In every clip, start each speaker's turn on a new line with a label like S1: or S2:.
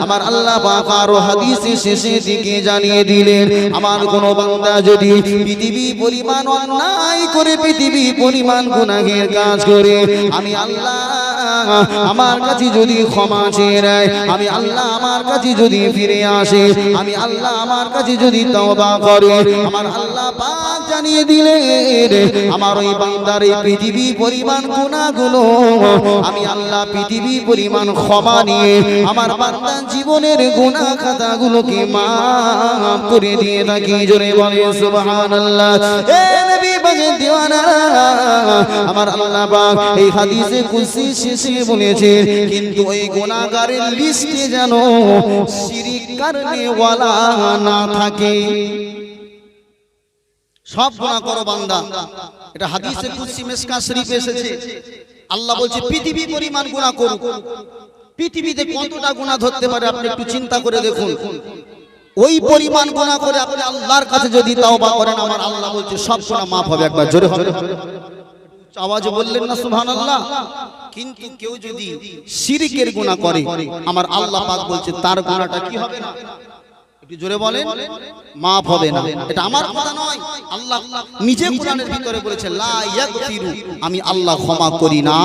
S1: আমার আল্লাহ পাক আরো হাদিসে শেষে দিকে জানিয়ে দিলেন, আমার কোন বান্দা যদি পৃথিবী পরিমাণ অন্যায় করে, পৃথিবী পরিমাণ গুনাহের কাজ করে, আমি আল্লাহ আমার কাছে যদি ক্ষমা চেয়ে নেয়, আমি আল্লাহ আমার কাছে যদি ফিরে আসে, আমি আল্লাহ আমার কাছে যদি তওবা করে, আমার আল্লাহ পাক জানিয়ে দিলেন আমার ওই বান্দার এই পৃথিবী পরিমাণ গুনাহগুলো আমি আল্লাহ পৃথিবী পরিমাণ ক্ষমা নিয়ে আমার বান্দার জীবনের গুনাহ খাতাগুলোকে মাফ করে দিয়ে থাকি। জোরে বলে সুবহানাল্লাহ। এ নবী বাজে দিওয়ানা, আমার আল্লাহ পাক এই হাদিসে কুদসি শেষে বলেছেন, কিন্তু ওই গুনাহগারের লিস্টে যেন শিরিক করনেওয়ালা না থাকে। সব গুনাহ করো বান্দা, এটা হাদিসে কুদসি মিশকাত শরীফে এসেছে। আল্লাহ বলছে পৃথিবী পরিমাণ গুনাহ করো। পৃথিবীতে কতটা গুনাহ ধরতে পারে আপনি একটু চিন্তা করে দেখুন। ওই পরিমাণ গুনাহ করে আপনি আল্লাহর কাছে যদি তওবা করেন, আমার আল্লাহ বলছে সব গুনাহ maaf হবে। একবার জোরে হবে, আওয়াজে বললেন না সুবহানাল্লাহ। কিন্তু কেউ যদি শিরকের গুনাহ করে, আমার আল্লাহ পাক বলছে তার গুনাহটা কি হবে না, একটু জোরে বলেন, maaf হবে না। এটা আমার কথা নয়, আল্লাহ নিজে কোরআনের ভিতরে বলেছে লা ইয়াগফিরু, আমি আল্লাহ ক্ষমা করি না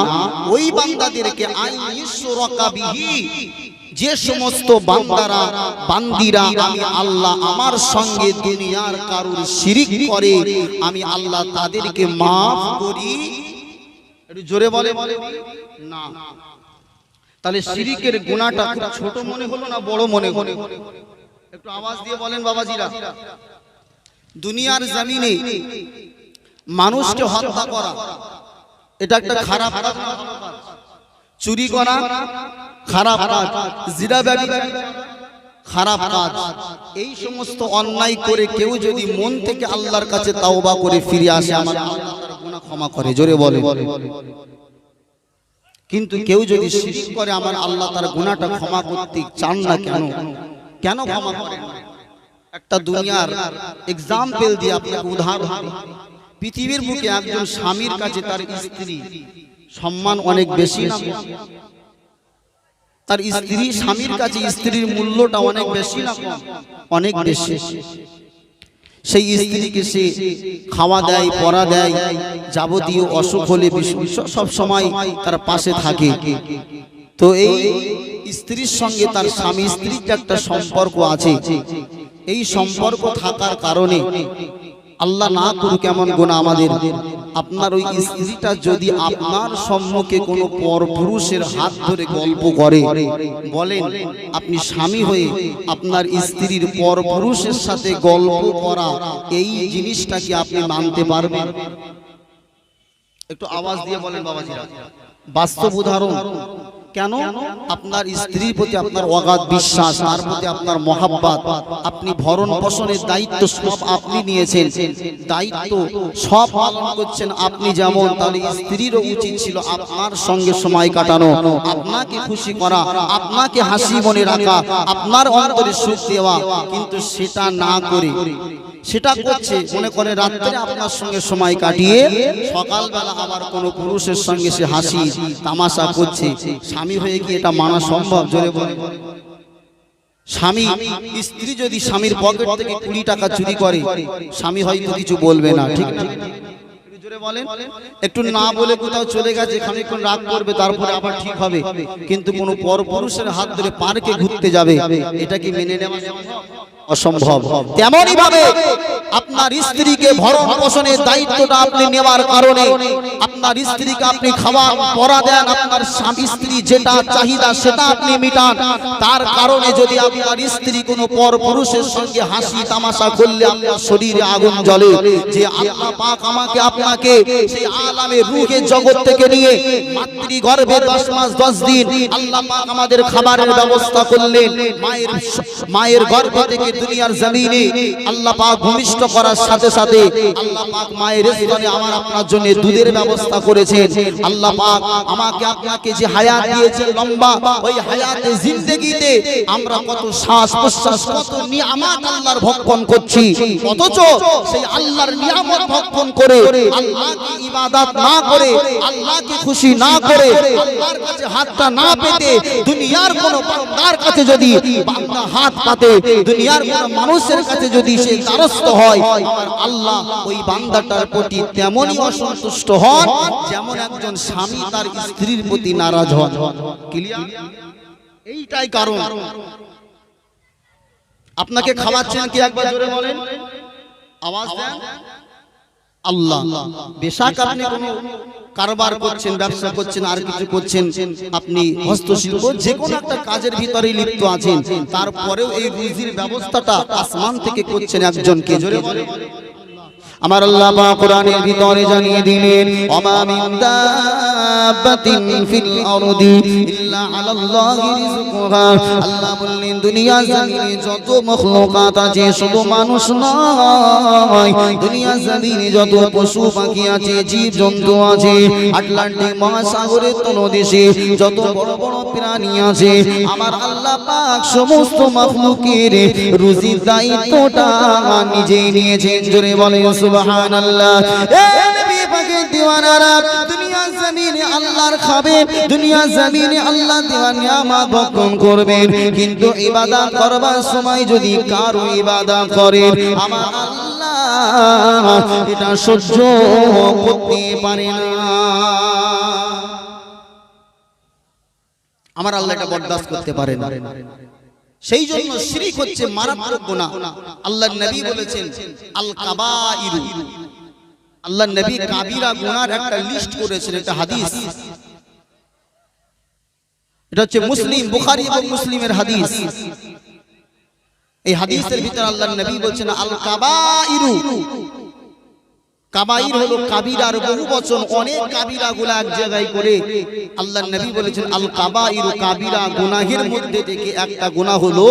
S1: ওই বান্দাদেরকে আইয়ুশরাকা বিহি, যে সমস্ত বান্দারা বান্দিরা আমি আল্লাহ আমার সঙ্গে দুনিয়ার কারুর শিরিক করে, আমি আল্লাহ তাদেরকে maaf করি। একটু জোরে বলে না। তাহলে শিরিকের গুনাহটা খুব ছোট মনে হলো না বড় মনে হলো? একটু আওয়াজ দিয়ে বলেন বাবাজিরা। দুনিয়ার জমিনে মানুষকে হত্যা করা এটা একটা খারাপ কাজ, চুরি করা খারাপ কাজ, জিনা ব্যভিচার খারাপ কাজ। এই সমস্ত অন্যায় করে কেউ যদি মন থেকে আল্লাহর কাছে তাওবা করে ফিরে আসে, আমার আল্লাহ তার গুনাহ ক্ষমা করে। জোরে বলে। কিন্তু কেউ যদি শিরক করে, আমার আল্লাহ তার গুনাহটা ক্ষমা করতে চান না। কেন ক্ষমা করেন? একটা দুনিয়ার এক্সাম্পল দিয়ে আপনাকে উদাহরণ দিই। পৃথিবীর বুকে একজন স্বামীর কাছে তার স্ত্রী সম্মান অনেক বেশি না? তার স্ত্রী স্বামীর কাছে স্ত্রীর মূল্যটা অনেক বেশি না? অনেক বেশি। সেই স্ত্রীকে সে খাওয়া দেয়, পরা দেয়, যাবতীয় অসুখ হলে সব সময় তার পাশে থাকে। তো এই স্ত্রীর সঙ্গে তার স্বামী স্ত্রীর একটা সম্পর্ক আছে। এই সম্পর্ক থাকার কারণে আল্লাহ না করুক এমন গুনাহ আমাদের, আপনার ওই স্ত্রীটা যদি আপনার সম্মুখে কোনো পরপুরুষের হাত ধরে গল্প করে, বলেন আপনি স্বামী হয়ে আপনার স্ত্রীর পরপুরুষের সাথে গল্প করা, এই জিনিসটা কি আপনি মানতে পারবেন? একটু আওয়াজ দিয়ে বলেন বাবাজিরা। বাস্তব উদাহরণ। কেন? আপনার স্ত্রীর প্রতি আপনার অগাধ বিশ্বাস, তার প্রতি আপনার মহাব্বত, আপনি ভরণ পোষণের দায়িত্ব সব আপনি নিয়েছেন, দায়িত্ব সব পালন করছেন আপনি যেমন, তাহলে স্ত্রীরও উচিত ছিল আপনার সঙ্গে সময় কাটানো, আপনাকে খুশি করা, আপনাকে হাসি মনে রাখা, আপনার অন্তরে সুখ দেওয়া। কিন্তু সেটা না করে সেটা করছে, মনে করে রাত্রে আপনার সঙ্গে সময় কাটিয়ে সকালবেলা আবার কোনো পুরুষের সঙ্গে সে হাসি তামাশা করছে। স্বামী হয়ে কি এটা মানা সম্ভব? জোরে বলে। স্বামী স্ত্রী যদি স্বামীর পকেট থেকে 20 টাকা চুরি করে, স্বামী হয়তো কিছু বলবে না, ঠিক না? জোরে বলেন। একটু না বলে কোথাও চলে গেছে, খানিকক্ষণ রাগ করবে, তারপরে আবার ঠিক হবে। কিন্তু কোনো পরপুরুষের হাত ধরে পার্কে ঘুরতে যাবে, এটা কি মেনে নেওয়া অসম্ভব? তেমনই ভাবে আপনার স্ত্রীকে ভরণ পোষণের দায়িত্বটা আপনি নেওয়ার কারণে, আপনার স্ত্রীকে আপনি খাওয়া পরা দেন, আপনার স্বামী স্ত্রী যেটা চাহিদা সেটা আপনি মিটান। তার কারণে যদি আপনার স্ত্রী কোনো পরপুরুষের সঙ্গে হাসি তামাশা করলে আপনার শরীরে আগুন জ্বলে, যে আল্লাহ পাক আমাকে আপনাকে সেই আলামে রূহের জগৎ থেকে নিয়ে মাতৃগর্ভে 10 মাস 10 দিন আল্লাহ পাক আমাদের খাবারের ব্যবস্থা করলেন। মায়ের গর্ভ থেকে দুনিয়ার জমিনে আল্লাহ পাক ভূমিষ্ঠ করার সাথে সাথে আল্লাহ পাক মায়ের স্তনে আমার আপনার জন্য দুধের ব্যবস্থা করেছেন। আল্লাহ পাক আমাকে আপনাকে যে হায়াত দিয়েছেন লম্বা, ওই হায়াতে জিন্দেগিতে আমরা কত শ্বাস প্রশ্বাস, কত নিয়ামত আল্লাহর ভক্ষণ করছি, অথচ সেই আল্লাহর নিয়ামত ভক্ষণ করে আল্লাহ আল্লাহকে ইবাদত না করে, আল্লাহকে খুশি না করে, আল্লাহর কাছে হাতটা না পেতে দুনিয়ার কোন বান্দার কাছে যদি বান্দা হাত পাতে, দুনিয়ার কোন মানুষের কাছে যদি সে দ্বারস্থ হয়, আমার আল্লাহ ওই বান্দাটার প্রতি তেমনই অসন্তুষ্ট হন যেমন একজন স্বামী তার স্ত্রীর প্রতি নারাজ হন। ক্লিয়ার? এইটাই কারণ। আপনাকে খাওয়াচ্ছেন কি একবার জোরে বলেন, আওয়াজ দেন। আল্লাহ। বেশক আপনি কোনো কারবার করছেন, ব্যবসা করছেন, আর কিছু করছেন, আপনি হস্তশিল্প যে কোনো একটা কাজের ভিতরেই লিপ্ত আছেন, তারপরেও এই রুজির ব্যবস্থাটা আসমান থেকে করছেন একজনকে। জোরে বলেন। আমার আল্লাহ পাক কোরআনের ভিতরে জানিয়ে দিলেন, ওমা মিন দাব্বাতিন ফিল আরদি ইল্লা আলাল্লাহি রিজকুহা। আল্লাহ বললেন দুনিয়া জমিনে যত মাখলুকাত আছে, শুধু মানুষ নয়, দুনিয়া জমিনে যত পশু পাখি আছে, জীব জন্তু আছে, আটলান্টিক মহাসাগরের তলদেশে যত বড় বড় প্রাণী আছে, আমার আল্লাহ পাক সমস্ত মাখলুকের রুজির দায়িত্বটা নিজেই নিয়েছেন। জোরে বলেন সুবহানাল্লাহ। এ নবী পাকের দিওয়ানারা, দুনিয়া জমিনে আল্লাহর খাবে, দুনিয়া জমিনে আল্লাহ দেওয়া নিয়ামত ভক্ষণ করবেন, কিন্তু ইবাদত করবার সময় যদি কারো ইবাদত করেন, আমার আল্লাহ এটা সহ্য করতে পারে না। আমার আল্লাহ এটা বরদাস্ত করতে পারে না। সেই জন্য শিরক হচ্ছে মারাত্মক গুনাহ। আল্লাহর নবী বলেছেন আল কাবাইরু, আল্লাহর নবী কাবিরা গুনার একটা লিস্ট করেছেন, এটা হাদিস, এটা হচ্ছে মুসলিম, বুখারী এবং মুসলিমের হাদিস। এই হাদিসের ভিতরে আল্লাহর নবী বলেছেন আল কাবাইরু, কাবাইর হলো কাবিরার বহু বচন, অনেক কাবিরা গুলা এক জায়গায় করে আল্লাহর নবী বলেছেন আল কাবাইরু, কাবিরা গুনাহের মধ্যে থেকে একটা গুনাহ হলো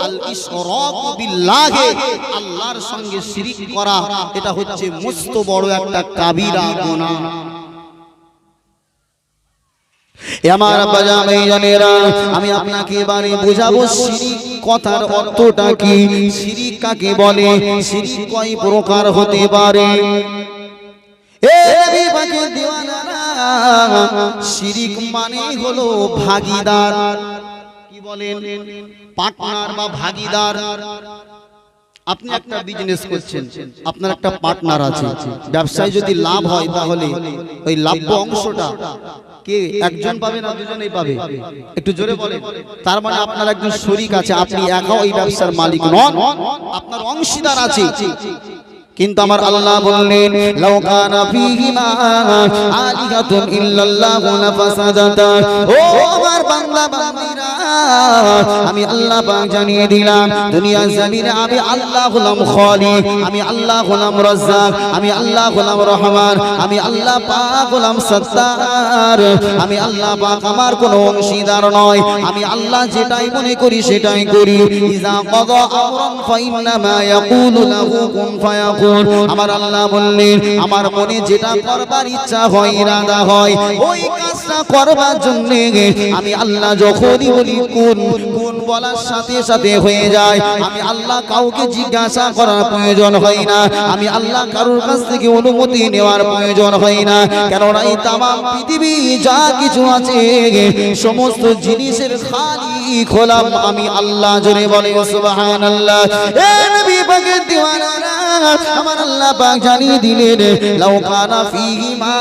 S1: আল ইশরাকু বিল্লাহ, আল্লাহর সঙ্গে শিরক করা। এটা হচ্ছে মস্ত বড় একটা কাবিরা গুনাহ। আমার বাজানে জানেরা, আমি আপনাকে এবারে বুঝাবো শিরক কথার অর্থটা কি, শিরক কাকে বলে, শিরক কয় প্রকার হতে পারে। এ নবী পাকের দিওয়ানারা, শিরক মানে হলো ভাগীদার, কি বলেন, পার্টনার বা ভাগীদার। আপনি একটা বিজনেস করছেন, আপনার একটা পার্টনার আছে, ব্যবসায় যদি লাভ হয় তাহলে ওই লাভ অংশটা কে একজন পাবে না দুজনেই পাবে? একটু জোরে বলেন। তার মানে আপনার একজন শরীক আছে, আপনি একা ওই ব্যবসার মালিক নন, আপনার অংশীদার আছে। কিন্তু আমার আল্লাহ বললেন লাউ কানা ফীহিমা আলিহাতুন ইল্লাল্লাহু লাফাসাদাতা। ও আমার বান্দা বান্দীরা, আমি আল্লাহ পাক জানিয়ে দিলাম দুনিয়া জমিনে আমি আল্লাহ হলাম খালিক, আমি আল্লাহ হলাম রাজ্জাক, আমি আল্লাহ হলাম রহমান, আমি আল্লাহ পাক হলাম সত্তার, আমি আল্লাহ পাক আমার কোনো অংশীদার নয়, আমি আল্লাহ যেটাই মনে করি সেটাই করি। ইযা কাযা আমরান ফাইন্নামা ইয়াকুলু লাহু কুন ফায়াকুন। আমার আল্লাহ বললেন আমার মনে যেটা করবার ইচ্ছা হয়, ইরাদা হয়, ওই কাজটা করবার জন্য আমি আল্লাহ যখনই বলি কোন, কোন বলার সাথে সাথে হয়ে যায়। আমি আল্লাহ কাউকে জিজ্ঞাসা করার প্রয়োজন হয় না, আমি আল্লাহ কারোর কাছ থেকে অনুমতি নেওয়ার প্রয়োজন হয় না, কেননা এই তামাম পৃথিবী যা কিছু আছে সমস্ত জিনিসের খালিক হলাম আমি আল্লাহ। জোরে বলে সুবহানাল্লাহ। এ নবী পাকের দিওয়ানারা, আমার আল্লাহ পাক জানিয়ে দিলেন লাউ কানা ফীহিমা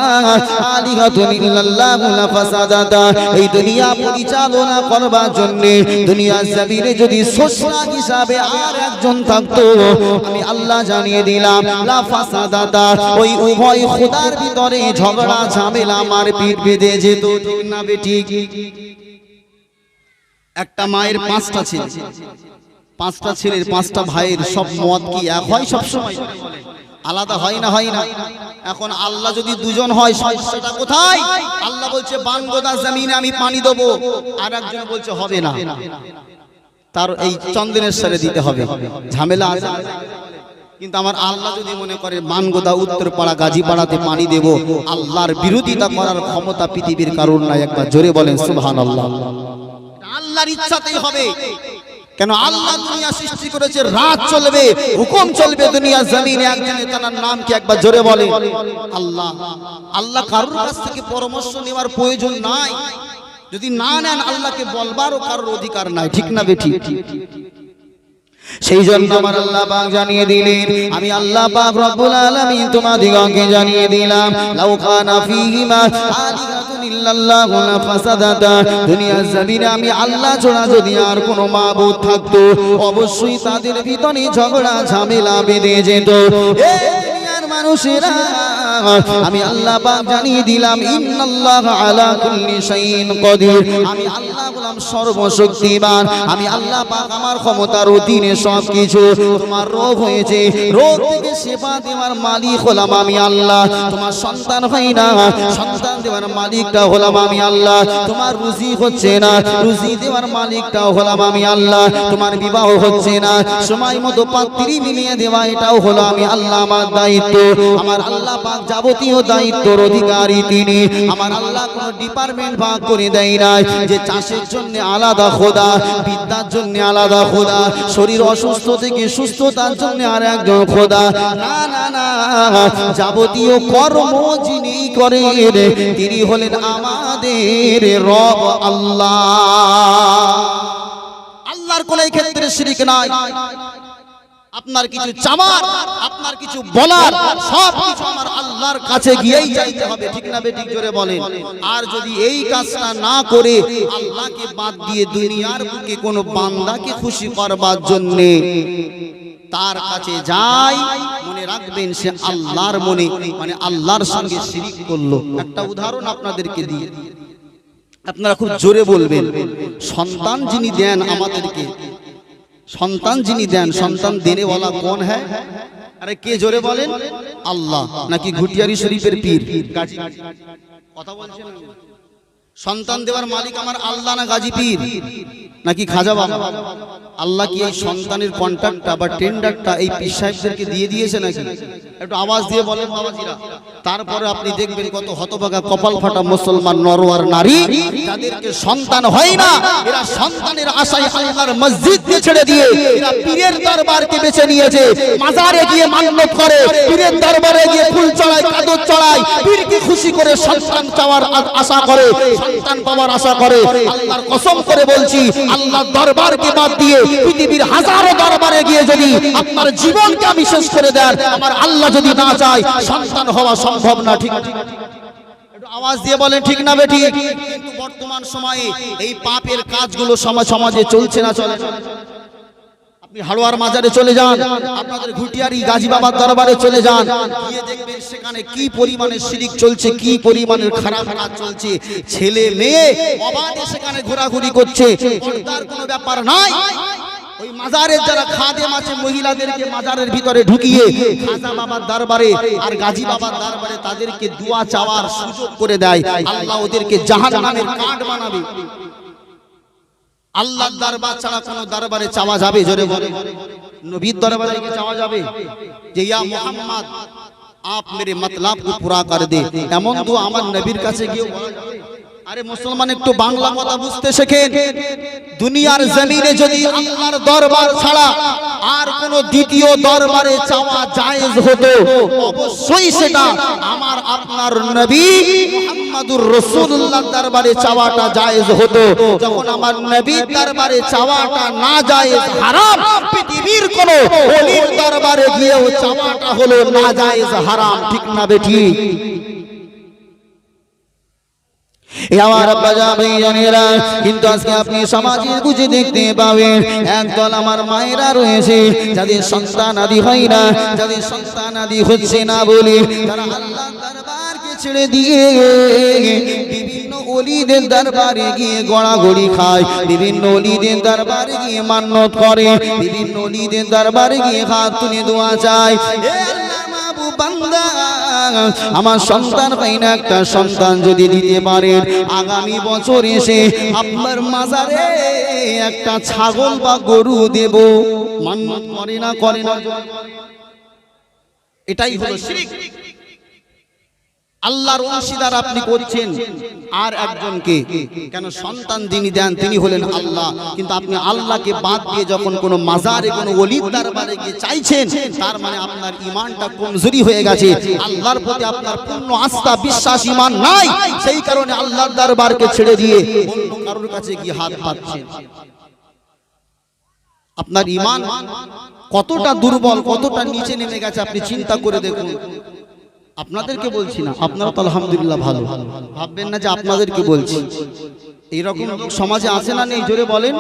S1: আলিহাতুন ইল্লাল্লাহু লাফাসাদাতা। এই দুনিয়া পরিচালনা করবার জন্য দুনিয়া জমিনে যদি স্রষ্টা হিসাবে আর একজন থাকতো, আমি আল্লাহ জানিয়ে দিলাম লাফাসাদাতা, ওই উভয় খোদার ভিতরে ঝগড়া ঝামেলা মারপিট বেঁধে যেত। ঠিক না বেঠিক? একটা মায়ের পাঁচটা ছেলে, পাঁচটা ছেলের পাঁচটা ভাইয়ের সব মত কি এক হয়? সব সময় আলাদা হয় না? হয় না। এখন আল্লাহ যদি দুজন হয়, সমস্যাটা কোথায়? আল্লাহ বলছে বানগোদা জমিনে আমি পানি দেবো, আর একজন বলছে হবে না, তার এই চন্দনের সারে দিতে হবে, ঝামেলা আছে। কিন্তু আমার আল্লাহ যদি মনে করে মানগোদা উত্তরপাড়া গাজীপাড়াতে পানি দেব, আল্লাহর বিরোধিতা করার ক্ষমতা পৃথিবীর কারণ নাই। একবার জোরে বলেন সুবহানাল্লাহ। আল্লাহর ইচ্ছাতেই হবে। কেন আল্লাহ দুনিয়া সৃষ্টি করেছে, রাত চলবে, হুকুম চলবে দুনিয়া জমিনে, একজনের তার নাম কি একবার জোরে বলে আল্লাহ। আল্লাহ কারোর কাছ থেকে পরামর্শ নেওয়ার প্রয়োজন নাই, যদি না নেন আল্লাহকে বলবারও কারোর অধিকার নাই, ঠিক না বেঠিক? সেই জন্য আমার আল্লাহ পাক জানিয়ে দিলেন, আমি আল্লাহ পাক রব্বুল আলামিন তোমাদিগকে জানিয়ে দিলাম, লাউ কানা ফীহিমা আলিহাতুন ইল্লাল্লাহু লাফাসাদাতা, দুনিয়ার জমিনে আমি আল্লাহ ছাড়া যদি আর কোনো মাবুদ থাকতো, অবশ্যই তাদের ভিতরে ঝগড়া ঝামেলা বেঁধে যেত। এ দুনিয়ার মানুষেরা, আমি আল্লাহ পাক জানিয়ে দিলাম, ইন্নাল্লাহা আলা কুল্লি শাইইন কদির, আমি আল্লাহ হলাম সর্বশক্তিমান, আমি আল্লাহ পাক আমার ক্ষমতার অধীনে সবকিছু। তোমার রোগ হয়েছে, রোগ থেকে সেবা দেওয়ার মালিক হলাম আমি আল্লাহ। তোমার সন্তান হয় না, সন্তান দেওয়ার মালিকটা হলাম আমি আল্লাহ। তোমার রুজি হচ্ছে না, রুজি দেওয়ার মালিকটাও হলাম আমি আল্লাহ। তোমার বিবাহ হচ্ছে না, সময় মতো পাত্রী মিলিয়ে দেওয়া এটাও হলো আমি আল্লাহ, আমার দায়িত্ব। আমার আল্লাহ পাক যাবতীয় দায়িত্বের অধিকারী তিনি। আমার আল্লাহ কোন ডিপার্টমেন্ট ভাগ করে দেয় নাই যে চাষের জন্য আলাদা খোদা, বিদ্যার জন্য আলাদা খোদা, শরীর অসুস্থ থেকে সুস্থতার জন্য আর একজন খোদা। না না না, যাবতীয় কর্ম যিনি করেন তিনি হলেন আমাদের রব আল্লাহ। আল্লাহর কোন ক্ষেত্রে শিরক নাই। আপনার কিছু চাওয়ার, আপনার কিছু বলার, সব কিছু আমার আল্লাহর কাছে গিয়েই চাইতে হবে, ঠিক না বেঠিক? জোরে বলেন। আর যদি এই কাজটা না করে আল্লাহকে বাদ দিয়ে দুনিয়ার বুকে কোনো বান্দাকে খুশি করবার জন্য তার কাছে যাই, মনে রাখবেন সে আল্লাহর মনে মানে আল্লাহর সঙ্গে শিরক করলো। একটা উদাহরণ আপনাদেরকে দিয়ে, আপনারা খুব জোরে বলবেন, সন্তান যিনি দেন আমাদেরকে, সন্তান যিনি দেন, সন্তান দেনেওয়ালা কোন হ্যাঁ? আরে কে জোরে বলেন? আল্লাহ। নাকি ঘুটিয়ারি শরীফের পীর? কথা বলছেন। সন্তান দেওয়ার মালিক আমার আল্লাহ না গাজী পীর নাকি খাজা বাবা? আল্লাহ কি এই সন্তানের কন্ট্রাক্টটা বা টেন্ডারটা এই পীর সাহেবদেরকে দিয়ে দিয়েছে নাকি? একটু আওয়াজ দিয়ে বলেন বাবাজিরা। তারপরে আপনি দেখবেন কত হতভাগা কপাল ফাটা মুসলমান নর আর নারী, যাদেরকে সন্তান হয় না, এরা সন্তানের আশায় আল্লাহর মসজিদকে ছেড়ে দিয়ে এরা পীরের দরবারকে বেছে নিয়েছে। মাজারে গিয়ে মান্যত করে, পীরের দরবারে গিয়ে ফুল চড়ায়, কাদর চড়ায়, পীরকে খুশি করে সন্তান চাওয়ার আশা করে, সন্তান পাওয়ার আশা করে। আল্লাহর কসম করে বলছি, আল্লাহর দরবারকে বাদ দিয়ে পৃথিবীর হাজারো দরবারে গিয়ে যদি আপনার জীবনকে আমি শেষ করে দেন, আমার আল্লাহ যদি না চায় সন্তান হওয়া সম্ভব না, ঠিক? আওয়াজ দিয়ে বলেন ঠিক না বেঠিক? কিন্তু বর্তমান সময়ে এই পাপের কাজগুলো সমাজে চলছে না, চলে না? আপনি হাড়োয়ার মাজারে চলে যান, আপনাদের ঘুটিয়ারি গাজী বাবার দরবারে চলে যান, গিয়ে দেখবেন সেখানে কি পরিমাণে শিরক চলছে, কি পরিমাণের খারাপ কাজ চলছে। ছেলে মেয়ে অবাধে সেখানে ঘোরাঘুরি করছে, পর্দার কোনো ব্যাপার নাই। ওই মাজারের যারা খাদেম আছে, মহিলাদেরকে মাজারের ভিতরে ঢুকিয়ে খাজা বাবার দরবারে আর গাজী বাবার দরবারে তাদেরকে দোয়া চাওয়ার সুযোগ করে দেয়। আল্লাহ ওদেরকে জাহান্নামের কাঠ বানাবে। আল্লাহর দরবার ছাড়া কোনো দরবারে চাওয়া যাবে? জোরে বলে। নবীর দরবারে কি চাওয়া যাবে যে ইয়া মুহাম্মদ आप मेरे मतलब को पूरा कर दे, এমন দোয়া আমার নবীর কাছে গিয়ে বলা যাবে? আরে মুসলমান একটু বাংলা কথা বুঝতে শেখেন। দুনিয়ার জমিনে যদি আল্লাহর দরবার ছাড়া আর কোন দ্বিতীয় দরবারে চাওয়া জায়েজ হতো, অবশ্যই সেটা আমার আপনার নবী মুহাম্মদুর রাসূলুল্লাহর দরবারে চাওয়াটা জায়েজ হতো। যখন আমার নবীর দরবারে চাওয়াটা না জায়েজ, হারাম, পৃথিবীর কোন ওলির দরবারে গিয়েও চাওয়াটা হলো না জায়েজ, হারাম, ঠিক না বেঠিক? কিন্তু আজকে আপনি সমাজের বুঝে দেখতে পাবেন একদল আমার মায়েরা রয়েছে যাদের সন্তান আদি হয় না, যাদের সন্তান আদি হচ্ছে না বলে তারা আল্লাহর দরবারকে ছেড়ে দিয়ে বিভিন্ন ওলিদের দরবারে গিয়ে গড়াগড়ি খায়, বিভিন্ন ওলিদের দরবারে গিয়ে মান্যত করে, বিভিন্ন ওলিদের দরবারে গিয়ে হাত তুলে দোয়া চায়। বান্দা, আমার সন্তান হয় না, একটা সন্তান যদি দিতে পারেন, আগামী বছর এসে আপনার মাজারে একটা ছাগল বা গরু দেব। মান্যত করে না, করে না? এটাই হলো শিরক। আল্লাহর অংশীদার আপনি করছেন আর একজনকে। কেন? সন্তান যিনি দেন তিনি হলেন আল্লাহ, কিন্তু আপনি আল্লাহকে বাদ দিয়ে যখন কোনো মাজারে কোনো ওলির দরবারে গিয়ে চাইছেন, তার মানে আপনার ঈমানটা কমজোরি হয়ে গেছে। আল্লাহর প্রতি আপনার পূর্ণ আস্থা বিশ্বাস ঈমান নাই, সেই কারণে আল্লাহর দরবারকে ছেড়ে দিয়ে অন্য কারোর কাছে গিয়ে হাত পাতছেন। আপনার ঈমান কতটা দুর্বল, কতটা নিচে নেমে গেছে আপনি চিন্তা করে দেখুন। আপনাদেরকে বলছি না, আপনারা তো আলহামদুলিল্লাহ ভালো, ভাববেন না যে আপনাদেরকে বলছি। এইরকম সমাজে আছে না নেই? জোরে বলেন।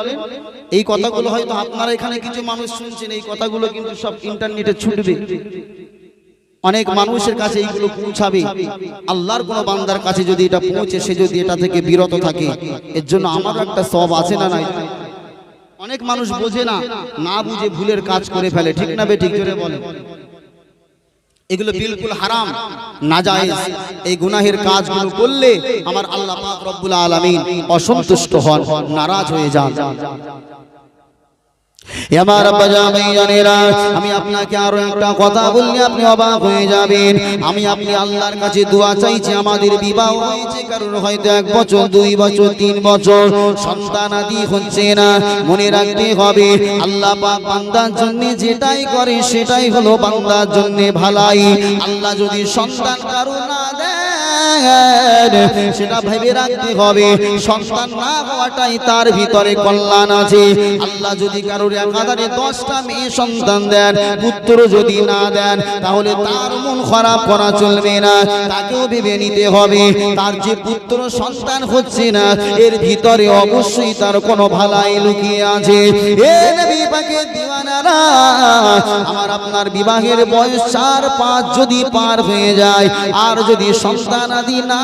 S1: এই কথাগুলো হয়তো আপনারা এখানে কিছু মানুষ শুনছেন, এই কথাগুলো কিন্তু সব ইন্টারনেটে ছুটবে, অনেক মানুষের কাছে এইগুলো পৌঁছাবে। আল্লাহর কোনো বান্দার কাছে যদি এটা পৌঁছে, সে যদি এটা থেকে বিরত থাকে, এর জন্য আমারও একটা সওয়াব আছে না নাই? অনেক মানুষ বোঝে না, না বুঝে ভুলের কাজ করে ফেলে, ঠিক না বেঠিক? জোরে বলেন। এগুলো বিলকুল হারাম, নাজায়েজ। এই গুনাহের কাজগুলো করলে আমার আল্লাহ পাক রব্বুল আলামিন অসন্তুষ্ট হন, নারাজ হয়ে যান। আমার বাজানেরা, আমি আপনাকে আরো একটা কথা বললে আপনি অবাক হয়ে যাবেন। আপনি আল্লাহর কাছে দোয়া চাইছি। আমাদের বিবাহ হয়েছে, কারণ হয়তো 1 বছর 2 বছর 3 বছর সন্তান আদি হচ্ছে না। মনে রাখতে হবে আল্লাহ পাক বান্দার জন্য যেটাই করে সেটাই হলো বান্দার জন্য ভালাই। আল্লাহ যদি সন্তান কারো না দেয়, সেটা ভেবে রাখতে হবে সন্তান না হওয়াটাই তার ভিতরে কল্যাণ আছে। আল্লাহ যদি কারোর একাধারে 10টা মেয়ে সন্তান দেন, পুত্র যদি না দেন, তাহলে তার মন খারাপ করা চলবে না। তাকেও ভেবে নিতে হবে তার যে পুত্র সন্তান হচ্ছে না, এর ভিতরে অবশ্যই তার কোনো ভালাই লুকিয়ে আছে। এ নবী পাকের দিওয়ানারা, আমার আপনার বিবাহের বয়স 4-5 যদি পার হয়ে যায়, আর যদি সন্তান আদি না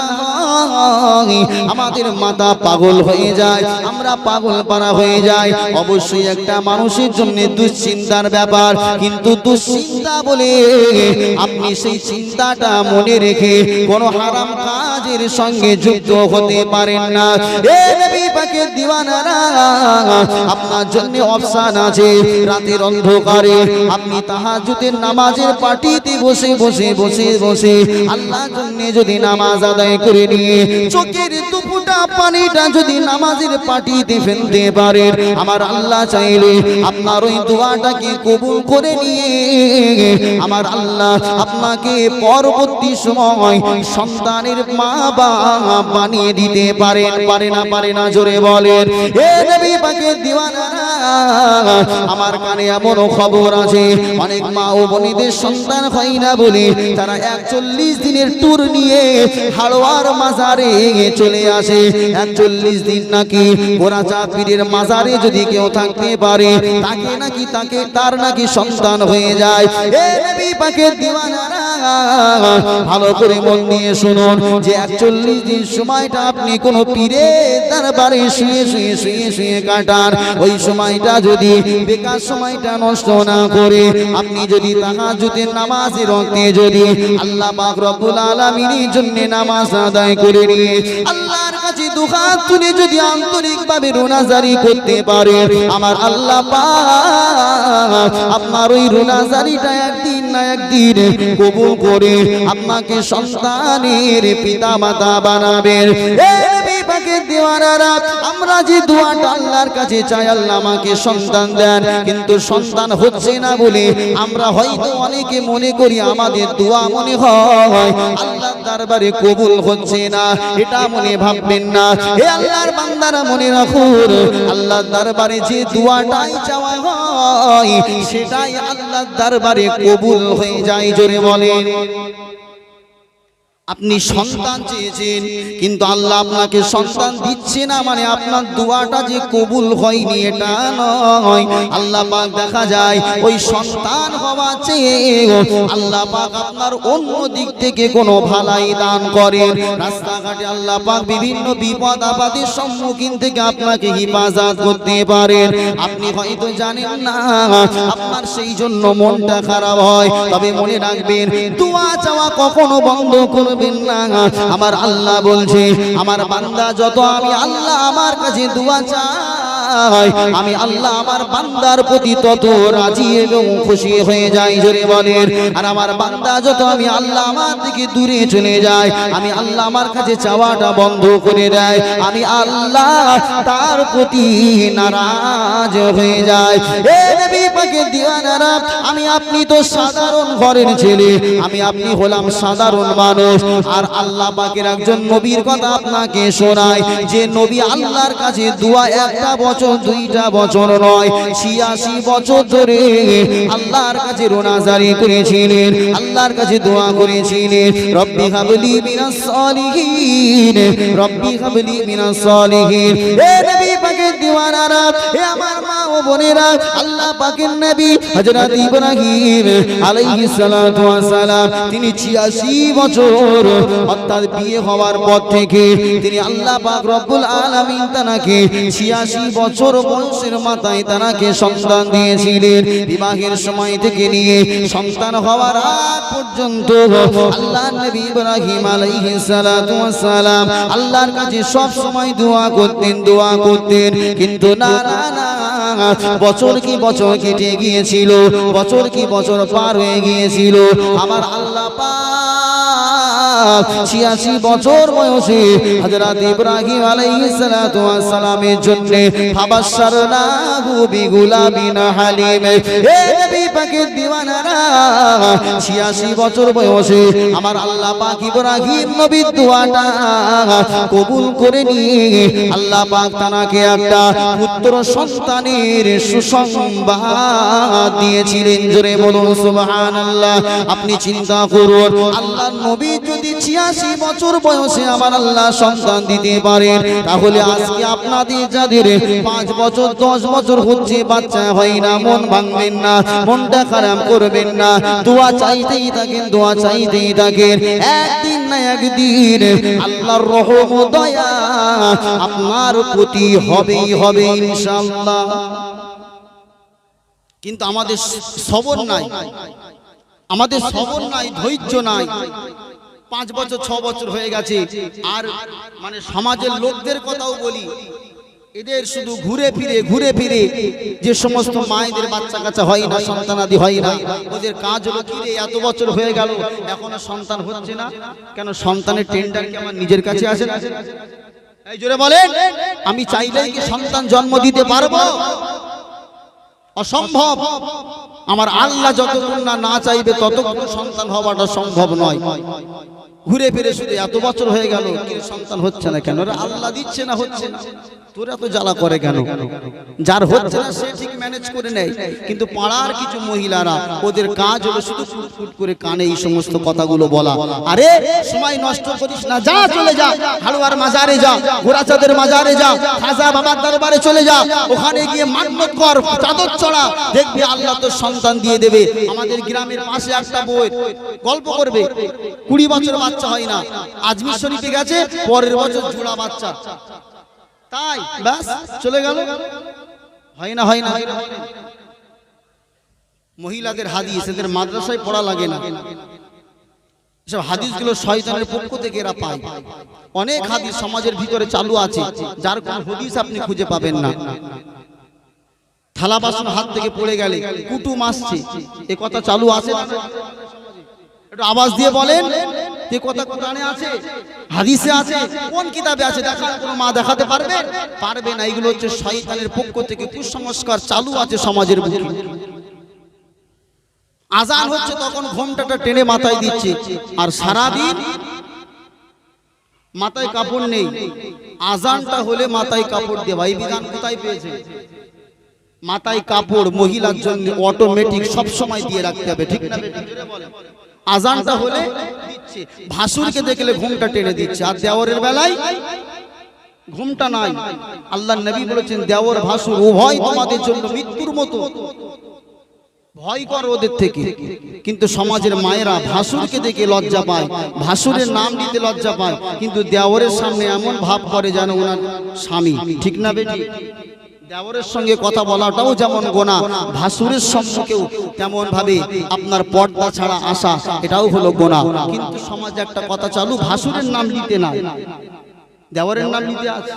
S1: হয়, আমাদের মাথা পাগল হয়ে যায়, আমরা পাগল পারা হয়ে যায়। অবশ্যই একটা মানুষের জন্য দুশ্চিন্তার ব্যাপার, কিন্তু দুশ্চিন্তা বলে আপনি সেই চিন্তাটা মনে রেখে কোনো হারাম কাজের সঙ্গে যুক্ত হতে পারেন না। এ নবী পাকের দিওয়ানারা, আপনার জন্য অপশন আছে। রাতের অন্ধকারে আপনি তাহাজ্জুদের নামাজের পাটিতে বসে বসে বসে বসে আল্লাহর জন্য যদি নামাজ আদায় করে নিয়ে চোখের দুপুটা পানিটা যদি নামাজের পাটিতে ফেলতে পারেন, আমার আল্লাহ চাইলে আপনার ওই দোয়াটাকে কবুল করে নিয়ে আমার আল্লাহ আপনাকে পরবর্তী সময় সন্তানের মা বাবা বানিয়ে দিতে পারেন। পারে না? জোরে বলেন। এ নবী পাকের দিওয়ানারা, আমার কানে এমন খবর আছে, অনেক মা ও বোনেদের সন্তান হয় না বলে তারা 41 দিনের ট্যুর নিয়ে হাড়োয়ার মাজারে চলে আসে। 41 দিন নাকি গোরাচা পীরের মাজারে যদি কেউ থাকতে পারে, তার নাকি সন্তান হয়ে যায়। এ নবী পাকের দিওয়ানারা, ভালো করে মন দিয়ে শুনুন যে 41 দিন সময়টা আপনি কোনো পীরের দরবারে শুয়ে কাটান, ওই সময়টা যদি বেকার সময়টা নষ্ট না করে আপনি যদি তাহাজ্জুদের নামাজের রক্তে যদি আল্লাহ পাক রব্বুল আলামিনের জন্য নামাজ আদায় করে নিয়ে আল্লাহর কাছে দুহাত তুলে যদি আন্তরিকভাবে রোনাজারি করতে পারে, আমার আল্লাহ পাক আপনার ওই রোনাজারিটা একদিন না একদিন কবুল করে আপনাকে সন্তানের পিতা মাতা বানাবেন। আমরা যে দোয়াটা আল্লাহর কাছে চাই, আল্লাহ আমাকে সন্তান দেন, কিন্তু সন্তান হচ্ছে না বলে আমরা হয়তো অনেকে মনে করি আমাদের দোয়া মনে হয় আল্লাহর দরবারে কবুল হচ্ছে না, এটা মনে ভাববেন না। হে আল্লাহর বান্দারা, মনে রাখুন আল্লাহর দরবারে যে দোয়াটাই চাওয়া হয় সেটাই আল্লাহর দরবারে কবুল হয়ে যায়। জোরে বলেন। আপনি সন্তান চেয়েছেন কিন্তু আল্লাহ আপনাকে সন্তান দিচ্ছে না, মানে আপনার দোয়াটা যে কবুল হয়নি এটা নয়। আল্লাহ পাক দেখা যায় ওই সন্তান হওয়া চেয়ে আল্লাহ পাক আপনার অন্য দিক থেকে কোনো ভালাই দান করেন। রাস্তাঘাটে আল্লাহ পাক বিভিন্ন বিপদ আপদের সম্মুখীন থেকে আপনাকে হেফাজত করতে পারেন, আপনি হয়তো জানেন না, আপনার সেই জন্য মনটা খারাপ হয়। তবে মনে রাখবেন, দোয়া চাওয়া কখনো বন্ধ করবেন না। আমার আল্লাহ বলছে, আমার বান্দা যত আমি আল্লাহ আমার কাছে দোয়া চায় আমি আল্লাহ আমার বান্দার প্রতি তত রাজি এবং খুশি হয়ে যাই, জোরে বলেন। আর আমার বান্দা যত আমি আল্লাহ আমার থেকে দূরে চলে যায়, আমি আল্লাহ আমার কাছে চাওয়াটা বন্ধ করে দেয়, আমি আল্লাহ তার প্রতি নারাজ হয়ে যায়। এ নবী পাকের দিওয়ানারা, আমি আপনি তো সাধারণ ঘরের ছেলে, আমি আপনি হলাম সাধারণ মানুষ, আর আল্লাহ পাকের একজন নবীর কথা আপনাকে শোনায়, যে নবী আল্লাহর কাছে দোয়া একটা বছর দুইটা বছর নয়, 86 বছর ধরে আল্লাহর কাছে রোনাজারি করেছিলেন, আল্লাহর কাছে দোয়া করেছিলেন, রব্বি হাবলি মিনাস সালিহিন, রব্বি হাবলি মিনাস সালিহিন। এ নবী পাকের দিওয়ানারা, হে আমার মা ও বোনেরা, আল্লাহ পাকের নবী হযরত ইব্রাহিম আলাইহিস সালাতু ওয়াস সালাম, তিনি 86 বছর অর্থাৎ বিয়ে হওয়ার পর থেকে তিনি আল্লাহ পাক রব্বুল আলামিন তাকে 86 বছর বয়সের মাথায় তাকে সন্তান দিয়েছিলেন। বিবাহের সময় থেকে নিয়ে সন্তান হওয়ার আগ পর্যন্ত আল্লাহর নবী ইব্রাহিম আলাইহিস সালাতু ওয়াস সালাম আল্লাহর কাছে সব সময় দোয়া করতেন, কিন্তু না না না, বছর কি বছর কেটে গিয়েছিল, বছর কি বছর পার হয়ে গিয়েছিল, আমার আল্লাহ পাক 86 বছর বয়সে হযরত ইব্রাহিম আলাইহিস সালাতু ওয়াস সালামের জন্য ফাবাশশারনাহু বিগুলামিন হালিম। হে নবী পাকের দিওয়ানারা, 86 বছর বয়সে আমার আল্লাহ পাক ইব্রাহিম নবীর দোয়াটা কবুল করে নিয়ে আল্লাহ পাক তাকে একটা পুত্র সন্তানের সুসংবাদ দিয়েছিলেন, জোরে বলুন সুবহানাল্লাহ। আপনি চিন্তা করুন, আল্লাহর নবী যদি 86 বছর বয়সে আমার আল্লাহ সন্তান দিতে পারেন, তাহলে আজকে আপনাদের যাদের 5 বছর 10 বছর হচ্ছে বাচ্চা হয় না, মন ভাঙবেন না, মনটা খারাপ করবেন না, দোয়া চাইতেই থাকেন, দোয়া চাইতেই থাকেন, একদিন না একদিন আল্লাহর রহম ও দয়া আপনার প্রতি হবেই হবে ইনশাআল্লাহ। কিন্তু আমাদের সবর নাই, আমাদের সবর নাই, ধৈর্য নাই। 5 বছর 6 বছর হয়ে গেছে, আর মানে সমাজের লোকদের কথাও বলি, এদের শুধু ঘুরে ফিরে যে সমস্ত মায়েদের বাচ্চা কাচ্চা হয় না, সন্তানাদি হয় না, ওদের কাজ হলো কি রে, এত বছর হয়ে গেল এখনো সন্তান হচ্ছে না কেন? সন্তানের টেন্ডার কি আমার নিজের কাছে আসে না? এই জোরে বলেন, আমি চাইলেই কি সন্তান জন্ম দিতে পারবো? অসম্ভব। আমার আল্লাহ যতক্ষণ না চাইবে ততক্ষণ সন্তান হওয়াটা সম্ভব নয়। ঘুরে ফিরে শুধু এত বছর হয়ে গেল সন্তান হচ্ছে না কেন? আল্লাহ দিচ্ছে না, হচ্ছে না, তোরা তো জ্বালা করে কেন? যার হচ্ছে না সে ঠিক ম্যানেজ করে নেয়, কিন্তু পাড়ার কিছু মহিলারা ওদের কাজ হলো শুধু ফুটফুট করে কানে এই সমস্ত কথাগুলো বলা। আরে সময় নষ্ট করিস না, যা চলে যা, হাড়ুয়ার মাজারে যা, ঘোড়াচাঁদের মাজারে যা, খাজা বাবার দরবারে চলে যা, ওখানে গিয়ে মান্নত কর, চাদর চড়া, দেখবি আল্লাহ তোর সন্তান দিয়ে দেবে। আমাদের গ্রামের পাশে একটা বই গল্প করবে, 20 বছর বাচ্চা হয় না, আজমির শরীফে গেছে, পরের বছর জোড়া বাচ্চা, তাই ব্যাস চলে গেল। হয় না, হয় না। মহিলাদের হাদিস এদের মাদ্রাসায় পড়া লাগে না, সব হাদিসগুলো শয়তানের পক্ষ থেকে এরা পায়। অনেক হাদিস সমাজের ভিতরে চালু আছে, যার কোন হাদিস আপনি খুঁজে পাবেন না। থালা বাসন হাত থেকে পড়ে গেলে কুটুম আসছে, এ কথা চালু আছে না? একটু আওয়াজ দিয়ে বলেন, এ কথা কোরআনে আছে, হাদিসে আছে, কোন কিতাবে আছে? দেখান, কোন মা দেখাতে পারবে? পারবে না। এগুলো হচ্ছে শয়তানের পক্ষ থেকে কুসংস্কার চালু আছে সমাজের বুকে। আজান হচ্ছে তখন ঘোমটাটা টেনে মাথায় দিচ্ছে, আর সারাদিন মাথায় কাপড় নেই। আজানটা হলে মাথায় কাপড় দিয়ে, ভাই বিধান কোথায় পেয়েছে? মাথায় কাপড় মহিলার জন্য অটোমেটিক সব সময় দিয়ে রাখতে হবে, ঠিক না? আজানটা হলে দিচ্ছে, ভাসুরকে দেখলে ঘুমটা টেনে দিচ্ছে, আর দেওরের বেলায় ঘুমটা নাই। আল্লাহর নবী বলেছেন, দেওর ভাসুর উভয় তোমাদের জন্য মৃত্যুর মতো, ভয় কর ওদের থেকে। কিন্তু সমাজের মায়েরা ভাসুরকে দেখে লজ্জা পায়, ভাসুরের নাম দিতে লজ্জা পায়, কিন্তু দেওরের সামনে এমন ভাব করে যেন ওনার স্বামী, ঠিক না বেটি? দেওরের সঙ্গে কথা বলাটাও যেমন গোনা, ভাসুরের সম্মুখেও তেমন ভাবে আপনার পর্দা ছাড়া আসা, এটাও হলো গোনা। কিন্তু সমাজে একটা কথা চালু, ভাসুরের নাম নিতে না, দেওরের নাম নিতে আছে।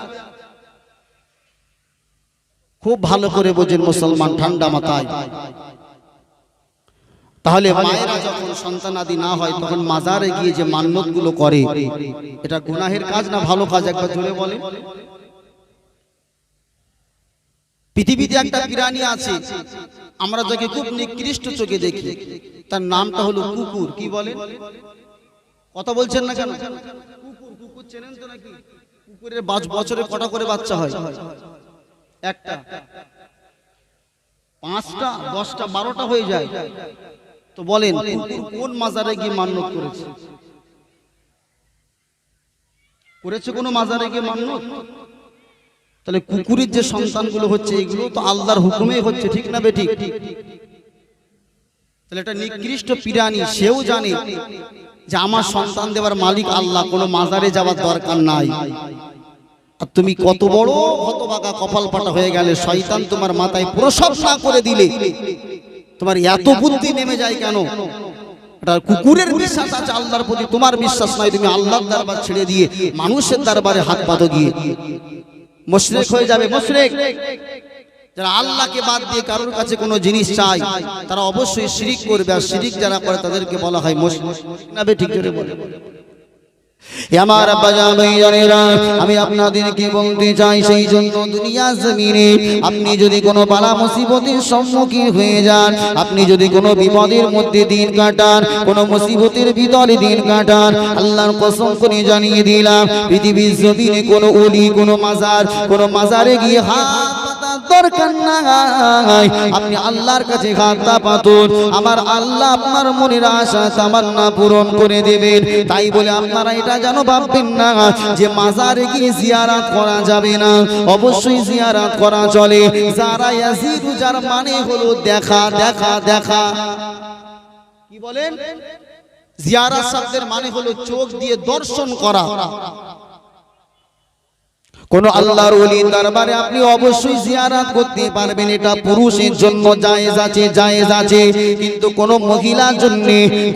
S1: খুব ভালো করে বোঝেন মুসলমান, ঠান্ডা মাথায়। তাহলে মায়েরা যখন সন্তানাদি না হয় তখন মাজারে গিয়ে যে মান্যতগুলো করে, এটা গুনাহের কাজ না ভালো কাজ? একবার জোরে বলে। পৃথিবীতে একটা প্রাণী আছে আমরা যাকে খুব নিকৃষ্ট চোখে দেখি, তার নামটা হলো কুকুর। কি বলেন? কথা বলছেন না কেন? কুকুর, কুকুর চেনেন তো নাকি? কুকুরের বছরে কটা করে বাচ্চা হয়? একটা, 5টা, 10টা, 12টা হয়ে যায়। তো বলেন কুকুর কোন মাজারে গিয়ে মান্যত করেছে? করেছে কোনো মাজারে গিয়ে মান্যত? তাহলে কুকুরের যে সন্তানগুলো হচ্ছে এগুলো তো আল্লাহর হুকুমেই হচ্ছে, ঠিক না বেঠিক? তাহলে এটা নিকৃষ্ট প্রাণী, সেও জানে যে আমার সন্তান দেওয়ার মালিক আল্লাহ, কোনো মাজারে যাওয়ার দরকার নাই। আর তুমি কত বড় হতভাগা কপাল পাটা হয়ে গেলে, শয়তান তোমার মাথায় প্রসব না করে দিলে তোমার এত বুদ্ধি নেমে যায় কেন? এটা কুকুরের বিশ্বাস আছে আল্লাহর প্রতি, তোমার বিশ্বাস নাই। তুমি আল্লাহর দরবার ছেড়ে দিয়ে মানুষের দরবারে হাত পাতো গিয়ে মুশরিক হয়ে যাবে। মুশরিক যারা আল্লাহকে বাদ দিয়ে কারোর কাছে কোনো জিনিস চায় তারা অবশ্যই শিরিক করবে, আর শিরিক যারা করে তাদেরকে বলা হয় মুশরিক। না বে ঠিক করে বলে। আমার আব্বা জান ভাইজানেরা, আমি আপনাদেরকে বলতে চাই, সেই জন্য দুনিয়া জমিনে আপনি যদি কোনো বালা মুসিবতের সম্মুখীন হয়ে যান, আপনি যদি কোনো বিপদের মধ্যে দিন কাটান, কোনো মুসিবতের ভিতরে দিন কাটান, আল্লাহর কসম করে জানিয়ে দিলাম পৃথিবীর জমিনে কোনো ওলি, কোনো মাজারে গিয়ে হাত দরকার নাই। আপনি আল্লাহর কাছে হাতটা পাতুন, আমার আল্লাহ আপনার মনের আশা তামান্না পূরণ করে দেবেন। তাই বলে আপনারা এটা যেন ভাববেন না যে মাজারে গিয়ে জিয়ারত করা যাবে না, অবশ্যই জিয়ারত করা চলে। যারা ইয়াজিদু, যার মানে হলো দেখা দেখা দেখা। কি বলেন? জিয়ারত শব্দের মানে হলো চোখ দিয়ে দর্শন করা। কোন আল্লাহর ওলির দরবারে আপনি অবশ্যই জিয়ারত করতে পারবেন, এটা পুরুষের জন্য জায়েজ আছে, জায়েজ আছে। কিন্তু কোন মহিলার জন্য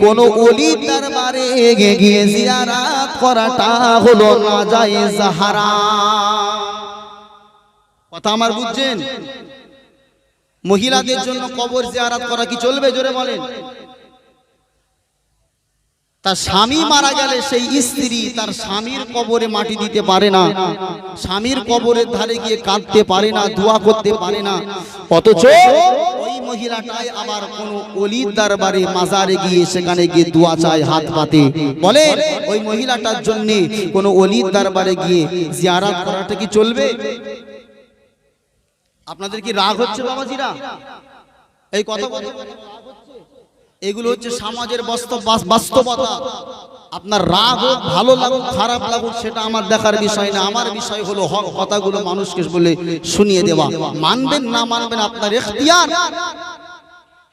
S1: কোন ওলির দরবারে গিয়ে জিয়ারত করাটা হলো নাজায়েজ, হারাম। কথা আমার বুঝছেন? মহিলাদের জন্য কবর জিয়ারত করা কি চলবে? জোরে বলেন। তার স্বামী মারা গেলে সেই স্ত্রী তার স্বামীর কবরে মাটি দিতে পারে না, স্বামীর কবরের ধারে গিয়ে কাঁদতে পারে না, দোয়া করতে পারে না। অথচ ওই মহিলাটাই আবার কোন ওলির দরবারে মাজারে গিয়ে সেখানে গিয়ে দোয়া চায়, হাত পাতে। বলে ওই মহিলাটার জন্য কোন ওলির দরবারে গিয়ে জিয়ারত করাটা কি চলবে? আপনাদের কি রাগ হচ্ছে বাবাজিরা? এই কথা বলে এগুলো হচ্ছে সমাজের বাস্তবতা। আপনার রাগ হোক, ভালো লাগুক, খারাপ লাগুক, সেটা আমার দেখার বিষয় না। আমার বিষয় হলো হক কথাগুলো মানুষকে বলে শুনিয়ে দেওয়া। মানবেন না মানবেন আপনার ইখতিয়ার।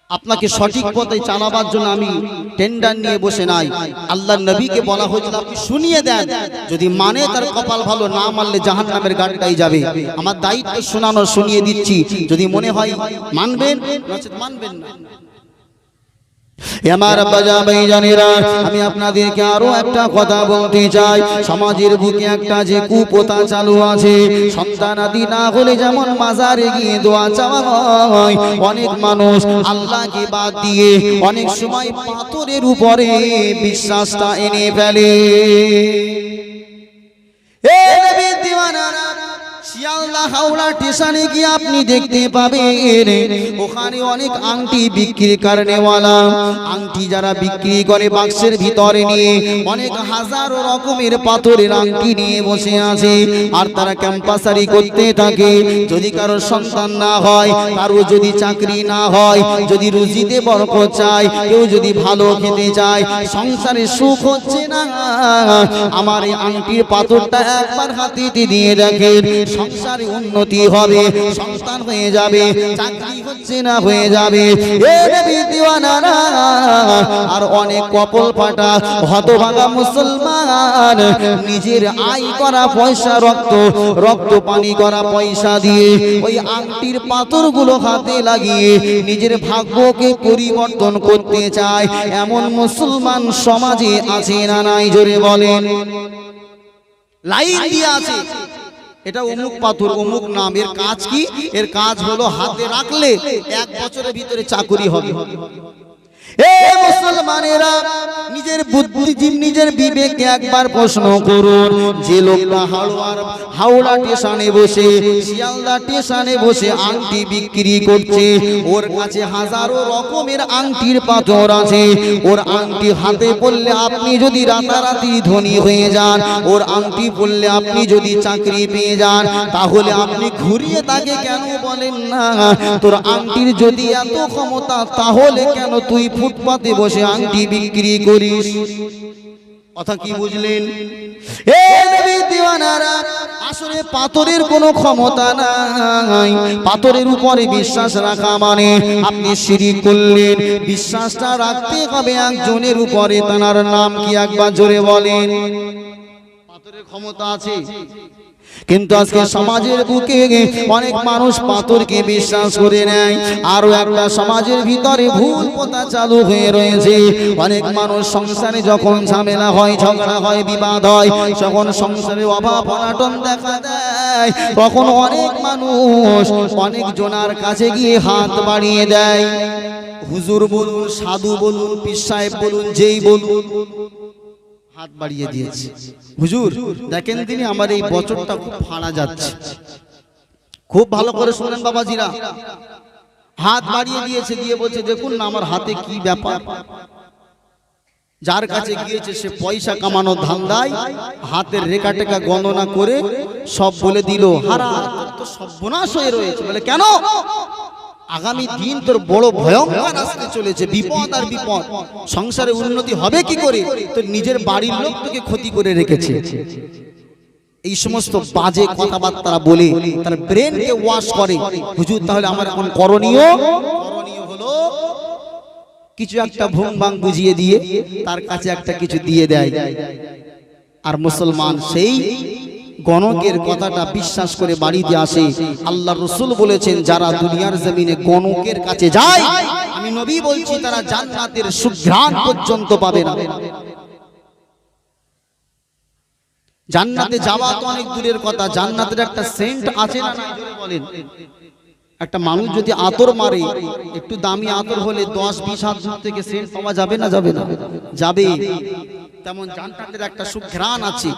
S1: আপনাকে সঠিক পথে চালাবার জন্য আমি টেন্ডার নিয়ে বসে নাই। আল্লাহর নবীকে বলা হয়েছিল আপনি শুনিয়ে দেন, যদি মানে তার কপাল ভালো, না মানলে জাহান্নামের গাড়টাই যাবে। আমার দায়িত্ব শোনানো, শুনিয়ে দিচ্ছি। যদি মনে হয় মানবেন, নচেৎ মানবেন না। আমার বাজা ভাইজানেরা, আমি আপনাদেরকে আরো একটা কথা বলতে চাই। সমাজের বুকে একটা যে কুপ্রথা চালু আছে, সন্তানাদি না হলে যেমন মাজারে গিয়ে দোয়া চাওয়া হয়, অনেক মানুষ আল্লাহকে বাদ দিয়ে অনেক সময় পাথরের উপরে বিশ্বাসটা এনে ফেলে। শিয়ালদা হাওড়া স্টেশনে গিয়ে আপনি দেখতে পাবেন ওখানে অনেক আংটি বিক্রি করেনেওয়ালা, আংটি যারা বিক্রি করে বাক্সের ভিতরে নিয়ে অনেক হাজারো রকমের পাথরের আংটি নিয়ে বসে আছে। আর তারা ক্যাম্পাসারি করতে থাকে। যদি কারো সন্তান না হয়, কারো যদি চাকরি না হয়, যদি রুজিতে বরকত চায়, কেউ যদি ভালো খেতে চায়, সংসারে সুখ হচ্ছে না, আমার এই আংটির পাথরটা একবার হাতে দিয়ে দেখেন, সংসারে উন্নতি হবে, সন্তান হয়ে যাবে, চাকরি হচ্ছে না হয়ে যাবে। আর অনেক কপাল ফাটা হতভাগা মুসলমান নিজের আয় করা পয়সা, রক্ত পানি করা পয়সা দিয়ে ওই আংটির পাথরগুলো হাতে লাগিয়ে নিজের ভাগ্যকে পরিবর্তন করতে চায়। এমন মুসলমান সমাজে আছে না নাই? জোরে বলেন। লাইন দিয়ে আছে, এটা অমুক পাথর, অমুক নাম। এর কাজ কি? এর কাজ হলো হাতে রাখলে 1 বছরের ভিতরে চাকরি হবে। এ মুসলমানেরা, নিজের বুদ্ধিজীব নিজের বিবেককে একবার প্রশ্ন করুন। যে লোকটা হাওড়া স্টেশনে বসে, শিয়ালদা স্টেশনে বসে আংটি বিক্রি করছে, ওর কাছে হাজারো রকমের আংটির পাথর আছে। ওর আংটি হাতে পড়লে আপনি যদি রাতারাতি ধনী হয়ে যান, ওর আংটি পড়লে আপনি যদি চাকরি পেয়ে যান, তাহলে আপনি ঘুরিয়ে তাকে কেন বলেন না, তোর আংটির যদি এত ক্ষমতা, তাহলে কেন তুই ফুটপাতে বসে আংটি বিক্রি করিস? কথা কি বুঝলেন? এ নবী দিওয়ানারা, আসলে পাথরের কোনো ক্ষমতা নাই। পাথরের উপরে বিশ্বাস রাখা মানে আপনি শিরক করলেন। বিশ্বাসটা রাখতে হবে একজনের উপরে, তার নাম কি একবার জোরে বলেন? পাথরের ক্ষমতা আছে, কিন্তু আজকে সমাজের বুকে অনেক মানুষ পাথরকে বিশ্বাস করে নেয়। আরো একটা সমাজের ভিতরে ভুল কথা চালু হয়ে রয়েছে। অনেক মানুষ সংসারে যখন ঝামেলা হয়, ঝগড়া হয়, বিবাদ হয়, যখন সংসারে অভাব অনাটন দেখা দেয়, তখন অনেক মানুষ অনেক জনার কাছে গিয়ে হাত বাড়িয়ে দেয়। হুজুর বলুন, সাধু বলুন, পীর সাহেব বলুন, যেই বলুন, হাত বাড়িয়ে দিয়েছে। হুজুর দেখেন তিনি আমার এই বছরটা খুব ফাড়া যাচ্ছে। খুব ভালো করে শুনেন বাবাজিরা, হাত বাড়িয়ে দিয়েছে, দিয়ে বলছে দেখুন না আমার হাতে কি ব্যাপার। যার কাছে গিয়েছে সে পয়সা কামানোর ধান্দায় হাতের রেখা টেকা গণনা করে সব বলে দিল, হারা তো সর্বনাশ হয়ে রয়েছে। বলে কেন? আগামী দিন তোর বড় ভয়ঙ্কর আসতে চলেছে, বিপদ আর বিপদ। সংসারে উন্নতি হবে কি করে? তোর নিজের বাড়ির লোক তোকে ক্ষতি করে রেখেছে। এই সমস্ত বাজে কথাবার্তা বলে তার ব্রেনকে ওয়াশ করে। হুজুর তাহলে আমার এখন করণীয় হলো কিছু একটা ভুং ভাং বুঝিয়ে দিয়ে তার কাছে একটা কিছু দিয়ে দেয়। আর মুসলমান সেই গণকের কথাটা বিশ্বাস করে বাড়িতে আসে। আল্লাহ রাসূল বলেছেন, যারা দুনিয়ার জমিনে গণকের কাছে যায়, আমি নবী বলছি, তারা জান্নাতের সুঘ্রাণ পর্যন্ত পাবে না। জান্নাতে যাওয়া তো অনেক দূরের কথা, জান্নাতের একটা সেন্ট আছে না জোরে বলেন? একটা মানুষ যদি আতর মারে, একটু দামি আতর হলে 10-20 হাত দূর থেকে সেন্ট পাওয়া যাবে না? যাবে না? যাবে। তেমন জান্নাতের একটা সুঘ্রাণ আছে।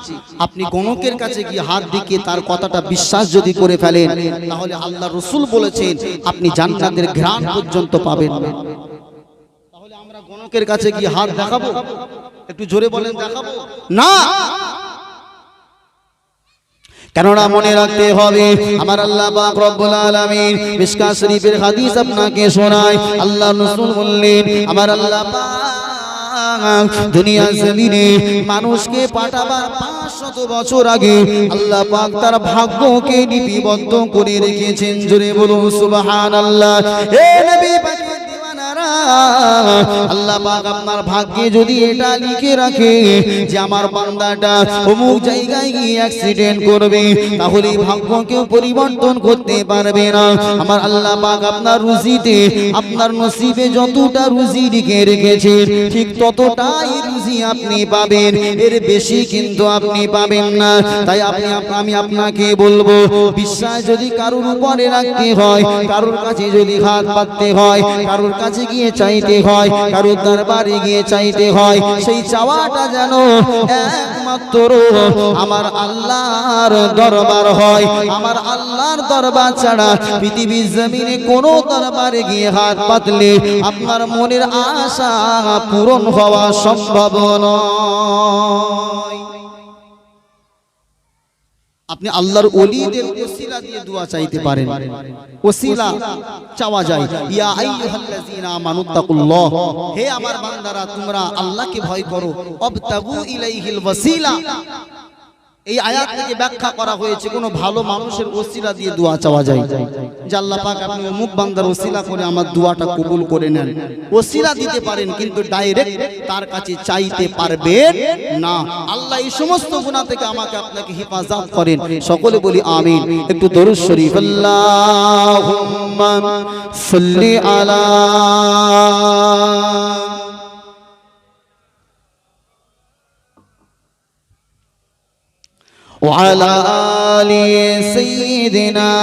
S1: আপনি গণকের কাছে গিয়ে হাত দিকে তার কথাটা বিশ্বাস যদি করে ফেলেন, তাহলে আল্লাহ রাসূল বলেছেন আপনি জান্নাতের ঘ্রাণ পর্যন্ত পাবেন না। তাহলে আমরা গণকের কাছে গিয়ে হাত দেখাবো? একটু জোরে বলেন, দেখাবো না। কেননা মনে রাখতে হবে, আমার আল্লাহ পাক রব্বুল আলামিন মিশকাত শরীফের হাদিস আপনাকে শোনায়। আল্লাহ রাসূল বললেন, আমার আল্লাহ পাক দুনিয়া জমিনে মানুষকে পাঠাবার 500 বছর আগে আল্লাহ পাক তার ভাগ্যকে লিপিবদ্ধ করে রেখেছেন। জোরে বলুন সুবহানাল্লাহ। হে নবী পাক আল্লাহ পাক আপনার ভাগ্যে যদি এটা লিখে রাখে যে আমার বান্দাটা অমুক জায়গায় গিয়ে অ্যাক্সিডেন্ট করবে, তাহলে ভাগ্যকে পরিবর্তন করতে পারবে না। আমার আল্লাহ পাক আপনার রুজিতে, আপনার নসিবে যতটা রুজি লিখে রেখেছে, ঠিক ততটাই রুজি আপনি পাবেন, এর বেশি কিন্তু আপনি পাবেন না। তাই আমি আপনাকে বলবো, বিশ্বাস যদি কারোর উপরে রাখতে হয়, কারোর কাছে যদি হাত পাততে হয়, কারোর কাছে গিয়ে চাইতে হয়, কারোর দরবারে গিয়ে চাইতে হয়, সেই চাওয়াটা যেন একমাত্র আমার আল্লাহর দরবার হয়। আমার আল্লাহর দরবার ছাড়া পৃথিবীর জমিনে কোনো দরবারে গিয়ে হাত পাতলে আপনার মনের আশা পূরণ হওয়া সম্ভব নয়। আপনি আল্লাহর ওলিদের ওসিলা দিয়ে দোয়া চাইতে পারেন। ওসিলা চাওয়া যায়। ইয়া আইয়ুহাল্লাযীনা আমানুত্তাকুল্লাহ, হে আমার বান্দারা তোমরা আল্লাহকে ভয় করো। আবতাগু ইলাইহিল ওয়াসিলা, এই আয়াত থেকে ব্যাখ্যা করা হয়েছে কোন ভালো মানুষের ওসিলা দিয়ে দোয়া চাওয়া যায়, যে আল্লাহ পাক আপনি অমুক বান্দার ওসিলা করে আমার দোয়াটা কবুল করে নেন। ওসিলা দিতে পারেন, কিন্তু ডাইরেক্ট তার কাছে চাইতে পারবেন না। আল্লাহ এই সমস্ত গুনাহ থেকে আমাকে আপনাকে হেফাজত করেন। সকলে বলি আমিন। একটু দরুদ শরীফ, আল্লাহুম্মা সাল্লি আলা وعلى آل سيدنا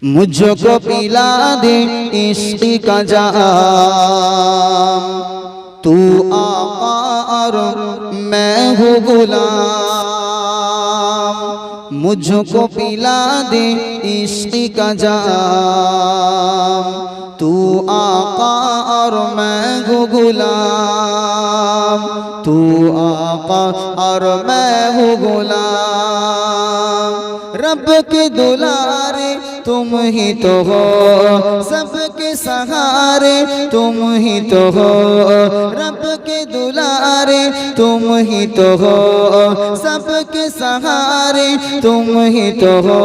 S1: मुझको पिला दे इश्क का जाम तू आका और मैं हूँ गुलाम मुझको पिला दे इश्क का जाम तू आका और मैं हूँ गुलाम तू आका और मैं हूँ गुलाम रब के दुलारे तुम ही तो हो सबके सहारे तुम ही तो हो रब के दुलारे तुम ही तो हो सबके सहारे तुम ही तो हो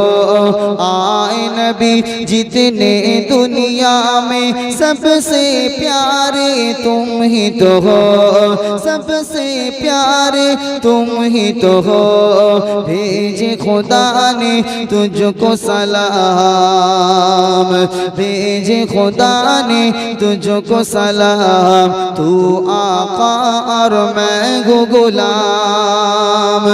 S1: आए नबी जितने दुनिया में सबसे प्यारे तुम ही तो हो सबसे प्यारे तुम ही तो हो भेजे खुदा ने तुझको सलाम भेजे खुदा ने तुझको सलाम तू आका और मैं हूँ गुलाम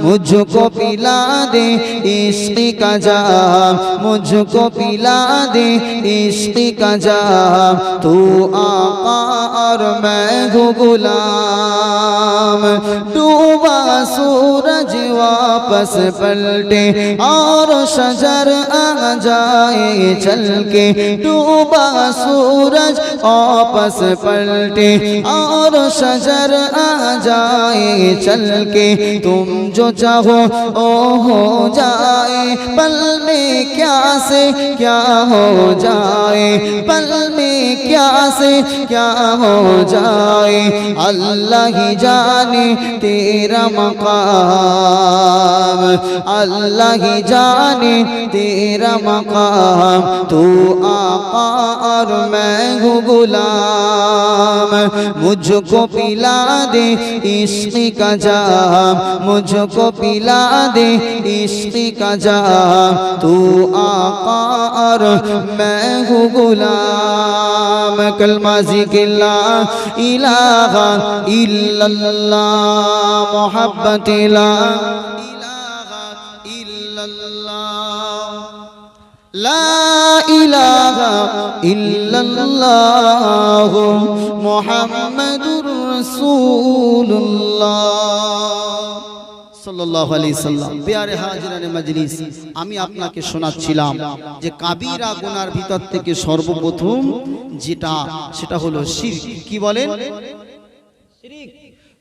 S1: मुझको पिला दे इश्क का जाम मुझको पिला दे इश्क का जाम तू आका और मैं हूँ गुलाम डूबा सूरज वापस पलटे और शजर आ जाए चल के डूबा सूरज वापस पलटे और शजर आ जाए चल के तुम जो चाहो ओ हो जाए पल में क्या से क्या हो जाए पल में क्या से क्या हो जाए अल्लाह ही जाने तेरा मकाम अल्लाह ही जाने तेरा मकाम तू आका और मैं हूँ गुलाम मुझको पिला दे इश्क का जाम मुझको पिला दे इश्क का जाम तू आका और मैं हूँ गुलाम कलमा ज़िक्र ला इलाहा इल्लल्लाह मोहब्बत ला ला इलाहा इल्लल्लाह मुहम्मदुर रसूलुल्लाह সাল্লাল্লাহু আলাইহি সাল্লাম প্যারে হাজিরানে মজলিস আমি আপনাকে শোনাচ্ছিলাম যে কাবীরা গুনার ভিতর থেকে সর্বপ্রথম যেটা সেটা হলো শিরক কি বলেন শিরক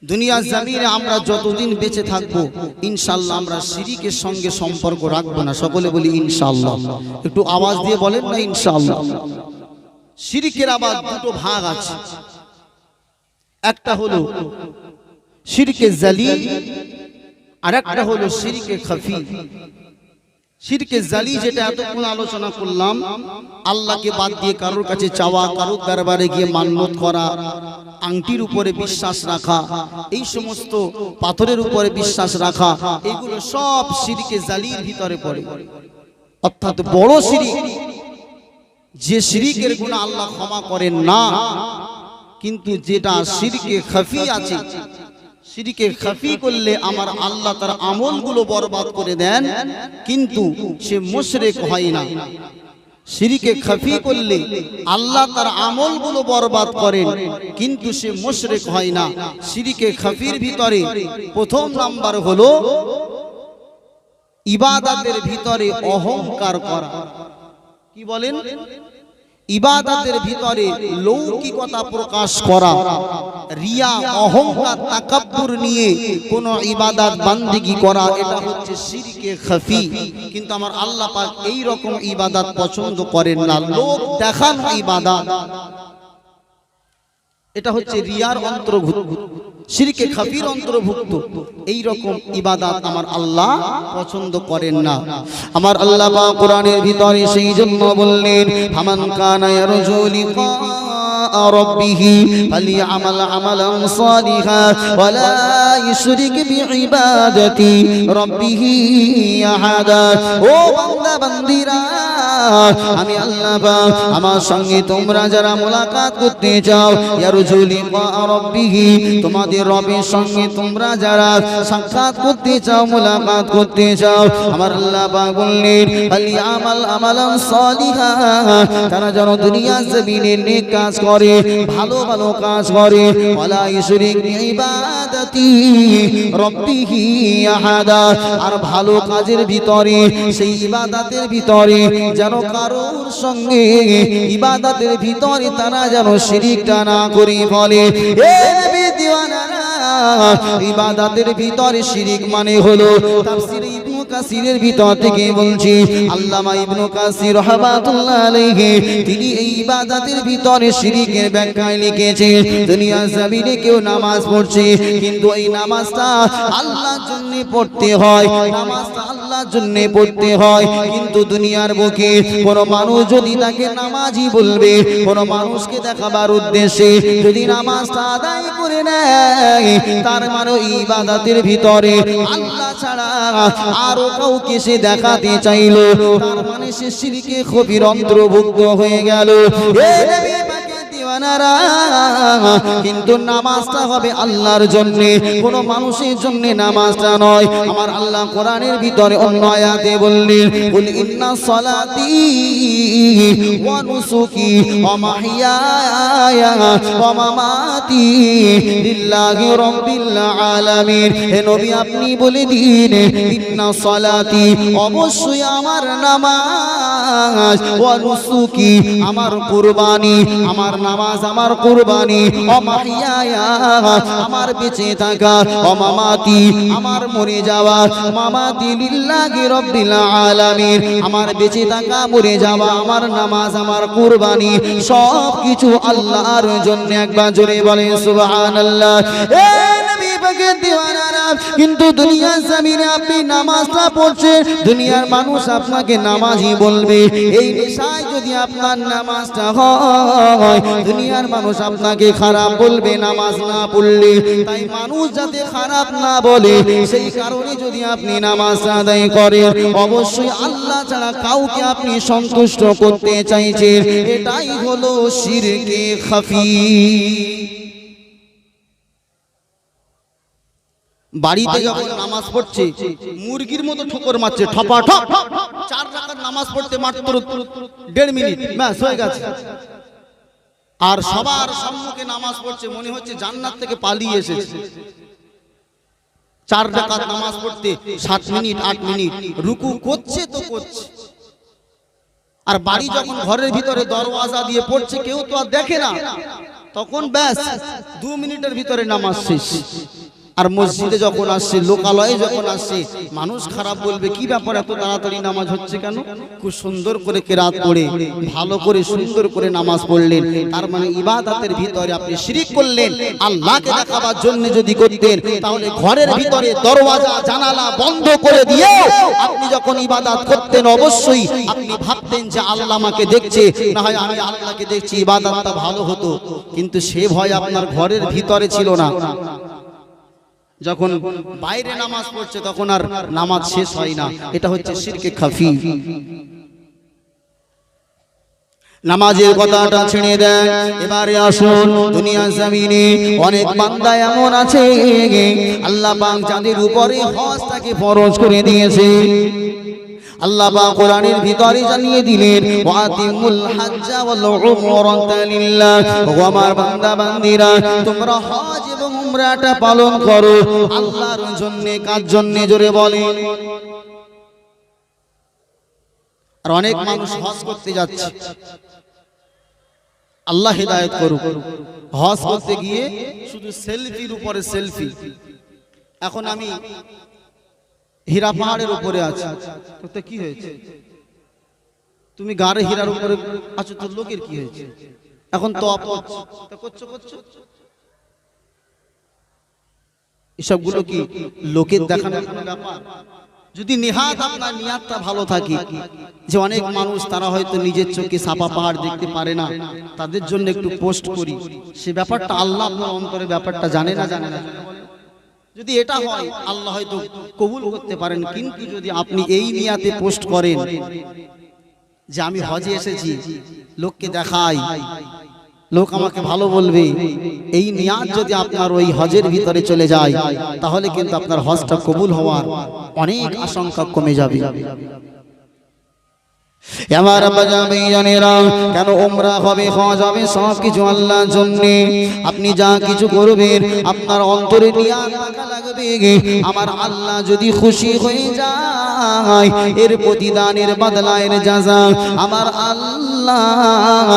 S1: দুনিয়া জমিনে আমরা যতদিন বেঁচে থাকব ইনশাআল্লাহ আমরা শিরকের সঙ্গে সম্পর্ক রাখব না সকলে বলি ইনশাআল্লাহ একটু আওয়াজ দিয়ে বলেন না ইনশাআল্লাহ শিরকের আবার দুটো ভাগ আছে একটা হলো শিরকে জালি আর একটা হলো শিরকে খাফি শিরকে জালি যেটা এতক্ষণ আলোচনা করলাম আল্লাহকে বাদ দিয়ে কারোর কাছে চাওয়া কারোর দরবারে গিয়ে মান্যত করা আংটির উপরে বিশ্বাস রাখা এই সমস্ত পাথরের উপরে বিশ্বাস রাখা এগুলো সব শিরকে জালির ভিতরে পড়ে অর্থাৎ বড় শিরক যে শিরকের গুনাহ আল্লাহ ক্ষমা করেন না কিন্তু যেটা শিরকে খাফি আছে শিরকে খাফি করলে আমার আল্লাহ তার আমলগুলো বরবাদ করে দেন কিন্তু সে মুশরিক হয় না শিরকে খাফি করলে আল্লাহ তার আমলগুলো বরবাদ করেন কিন্তু সে মুশরিক হয় না শিরকে খাফির ভিতরে প্রথম নাম্বার হলো ইবাদতের ভিতরে অহংকার করা কি বলেন ইবাদতের ভিতরে লৌকিকতা প্রকাশ করা রিয়া অহংকার তাকাব্বুর নিয়ে কোন ইবাদত বান্দিগি করা এটা হচ্ছে শিরকে খাফি কিন্তু আমার আল্লাহ পাক এই রকম ইবাদত পছন্দ করেন না লোক দেখানো ইবাদত এটা হচ্ছে রিয়ার অন্তর্ভুক্ত শিরকে খাফির অন্তর্ভুক্ত এই রকম ইবাদত আমার আল্লাহ পছন্দ করেন না আমার আল্লাহ পাক কোরআনের ভিতরে সেই জন্য বললেন ফামান কানা ইয়ারজু লিকা ربه فليعمل عملا صالحا ولا يشرك بعبادة ربه أحدا ও বান্দা বান্দিরা আমি আল্লাহ পাক আমার সঙ্গে তোমরা যারা মুলাকাত করতে চাও ইয়ারজু লিকা রাব্বিহি তোমাদের রবের সঙ্গে তোমরা যারা সাক্ষাৎ করতে চাও মুলাকাত করতে চাও আমার আল্লাহ পাক বললেন ফালিয়ামাল আমালান সালিহা তারা যেন দুনিয়ার জমিনে নেক কাজ করে ভালো ভালো কাজ করে ওয়ালা ইশরিক বিইবাদাতি রাব্বিহি আহাদা আর ভালো কাজের ভিতরে সেই ইবাদতের ভিতরে যেন কারোর সঙ্গে ইবাদতের ভিতরে তারা যেন শিরকটা না করে বলে এ নবী দিওয়ানারা ইবাদতের ভিতরে শিরক মানে হলো তাফসীর ইবনে কাসিরের ভিতর থেকে বলছি আল্লামা ইবনে কাসির রাহমাতুল্লাহ আলাইহি তিনি এই ইবাদতের ভিতরে শিরকের ব্যাখ্যায় লিখেছেন দুনিয়ার জমিনে কেউ নামাজ পড়ছে কিন্তু এই নামাজটা আল্লাহর জন্য পড়তে হয় নামাজটা আল্লাহর জন্য পড়তে হয় কিন্তু দুনিয়ার বুকে কোন মানুষ যদি তাকে নামাজি বলবে কোন মানুষকে দেখাবার উদ্দেশ্যে যদি নামাজটা আদায় করে নেয় তার মানে ইবাদতের ভিতরে আল্লাহ ছাড়া আরো কাউকে সে দেখাতে চাইলো তার মানে সে শিরকে গভীর অন্তর্ভুক্ত হয়ে গেল এ নবী পাকের দিওয়ানারা কিন্তু নামাজটা হবে আল্লাহর জন্য কোন মানুষের জন্য নামাজটা নয় আমার আল্লাহ কোরআনের ভিতরে অন্য আয়াতে বললেন কুল ইন্না সলাতি ওয়া নুসুকি ওয়া মাহইয়ায়া ওয়া মামাতি লিল্লাহি রাব্বিল আলামিন হে নবী আপনি বলে দিন ইন্না সলাতি অবশ্যই আমার নামাজ ওয়া নুসুকি আমার কুরবানি আমার নামাজ আমার কুরবানি ওয়া মাহইয়ায়া আমার বেঁচে থাকা ওয়া মামাতি আমার মরে যাওয়া মামাতি লিল্লাহি রাব্বিল আলামিন আমার বেঁচে থাকা মরে যাওয়া আমার নামাজ আমার কুরবানি সব কিছু আল্লাহর জন্য একবার জোরে বলেন সুবহানাল্লাহ এ নবী পাকের দিওয়ানারা কিন্তু দুনিয়ার জমিনে আপনি নামাজটা পড়ছেন দুনিয়ার মানুষ আপনাকে নামাজি বলবে এই নেশায় যদি আপনার নামাজটা হয় দুনিয়ার মানুষ আপনাকে খারাপ বলবে নামাজ না পড়লে তাই মানুষ যাতে খারাপ না বলে সেই কারণে যদি আপনি নামাজ আদায় করেন অবশ্যই আল্লাহ ছাড়া কাউকে আপনি সন্তুষ্ট করতে চাইছেন এটাই হলো শিরকে খাফি বাড়িতে যখন নামাজ পড়ছে মুরগির মতো ঠোকর মারছে ঠপা ঠপ 4 রাকাত নামাজ পড়তে মাত্র 1.5 মিনিট ব্যাস হয়ে গেছে আর সবার সম্মুখে নামাজ পড়ছে মনে হচ্ছে জান্নাত থেকে পালিয়ে এসেছে 4 রাকাত নামাজ পড়তে 7 মিনিট 8 মিনিট রুকু করছে তো করছে আর বাড়ি যখন ঘরের ভিতরে দরওয়াজা দিয়ে পড়ছে কেউ তো আর দেখে না তখন ব্যাস 2 মিনিটের ভিতরে নামাজ শেষ আর মসজিদে যখন আসছে লোকালয়ে যখন আসছে মানুষ খারাপ বলবে কি ব্যাপার এত তাড়াতাড়ি নামাজ হচ্ছে কেন খুব সুন্দর করে কিরাত পড়ে ভালো করে সুন্দর করে নামাজ পড়লেন তার মানে ইবাদতের ভিতরে আপনি শিরক করলেন আল্লাহকে দেখাবার জন্য যদি করতেন তাহলে ঘরের ভিতরে দরওয়াজা জানালা বন্ধ করে দিয়ে আপনি যখন ইবাদত করতেন অবশ্যই আপনি ভাবতেন যে আল্লাহ আমাকে দেখছে না হয় আমি আল্লাহকে দেখছি ইবাদতটা ভালো হতো কিন্তু সে ভয় আপনার ঘরের ভিতরে ছিল না যখন বাইরে নামাজ পড়ছে তখন আর নামাজ শেষ হয় না এটা হচ্ছে শিরকে খাফি নামাজের কথাটা ছেড়ে দেন এবারে আসুন দুনিয়ার জমিনে অনেক বান্দা এমন আছে আল্লাহ পাক যাদের উপরে হজটাকে ফরজ করে দিয়েছে আল্লাহ পাক কোরআনের ভিতরে জানিয়ে দিলেন ওয়াতিমুল হাজ্জা ওয়াল উমরাতা লিল্লাহ ও আমার বান্দা বান্দীরা তোমরা হজ এবং উমরাটা পালন করো আল্লাহর জন্য কার জন্য জোরে বলেন আর অনেক মানুষ হজ করতে যাচ্ছে আল্লাহ হিদায়াত করুক হজ করতে গিয়ে শুধু সেলফির উপরে সেলফি এখন আমি হীরা পাহাড়ের উপরে আছে তো কি হয়েছে তুমি গারে হীরার উপরে আছো তো লোকের কি হয়েছে এখন তো করছো এসবগুলো কি লোকের দেখানোর কোনো ব্যাপার যদি নিহাত আপনার নিয়াতটা ভালো থাকে যে অনেক মানুষ তারা হয়তো নিজের চোখে সাপা পাহাড় দেখতে পারে না তাদের জন্য একটু পোস্ট করি সে ব্যাপারটা আল্লাহ আপনার অন্তরে ব্যাপারটা জানে না যদি এটা হয় আল্লাহ হয়তো কবুল করতে পারেন কিন্তু যদি আপনি এই নিয়াতে পোস্ট করেন যে আমি হজে এসেছি, লোককে দেখাই, লোক আমাকে ভালো বলবে, এই নিয়াত যদি আপনার ওই হজের ভিতরে চলে যায় তাহলে কিন্তু আপনার হজটা কবুল হওয়ার অনেক আশঙ্কা কমে যাবে। আমার জানেরা কেন উমরা হবে, হজ হবে, সব কিছু আল্লাহর জন্য। আপনি যা কিছু করবেন আপনার অন্তরে নিয়াত থাকা লাগবে, আমার আল্লাহ যদি খুশি হয়ে যায় এর প্রতিদানের বদলা, এর জাযা আমার আল্লাহ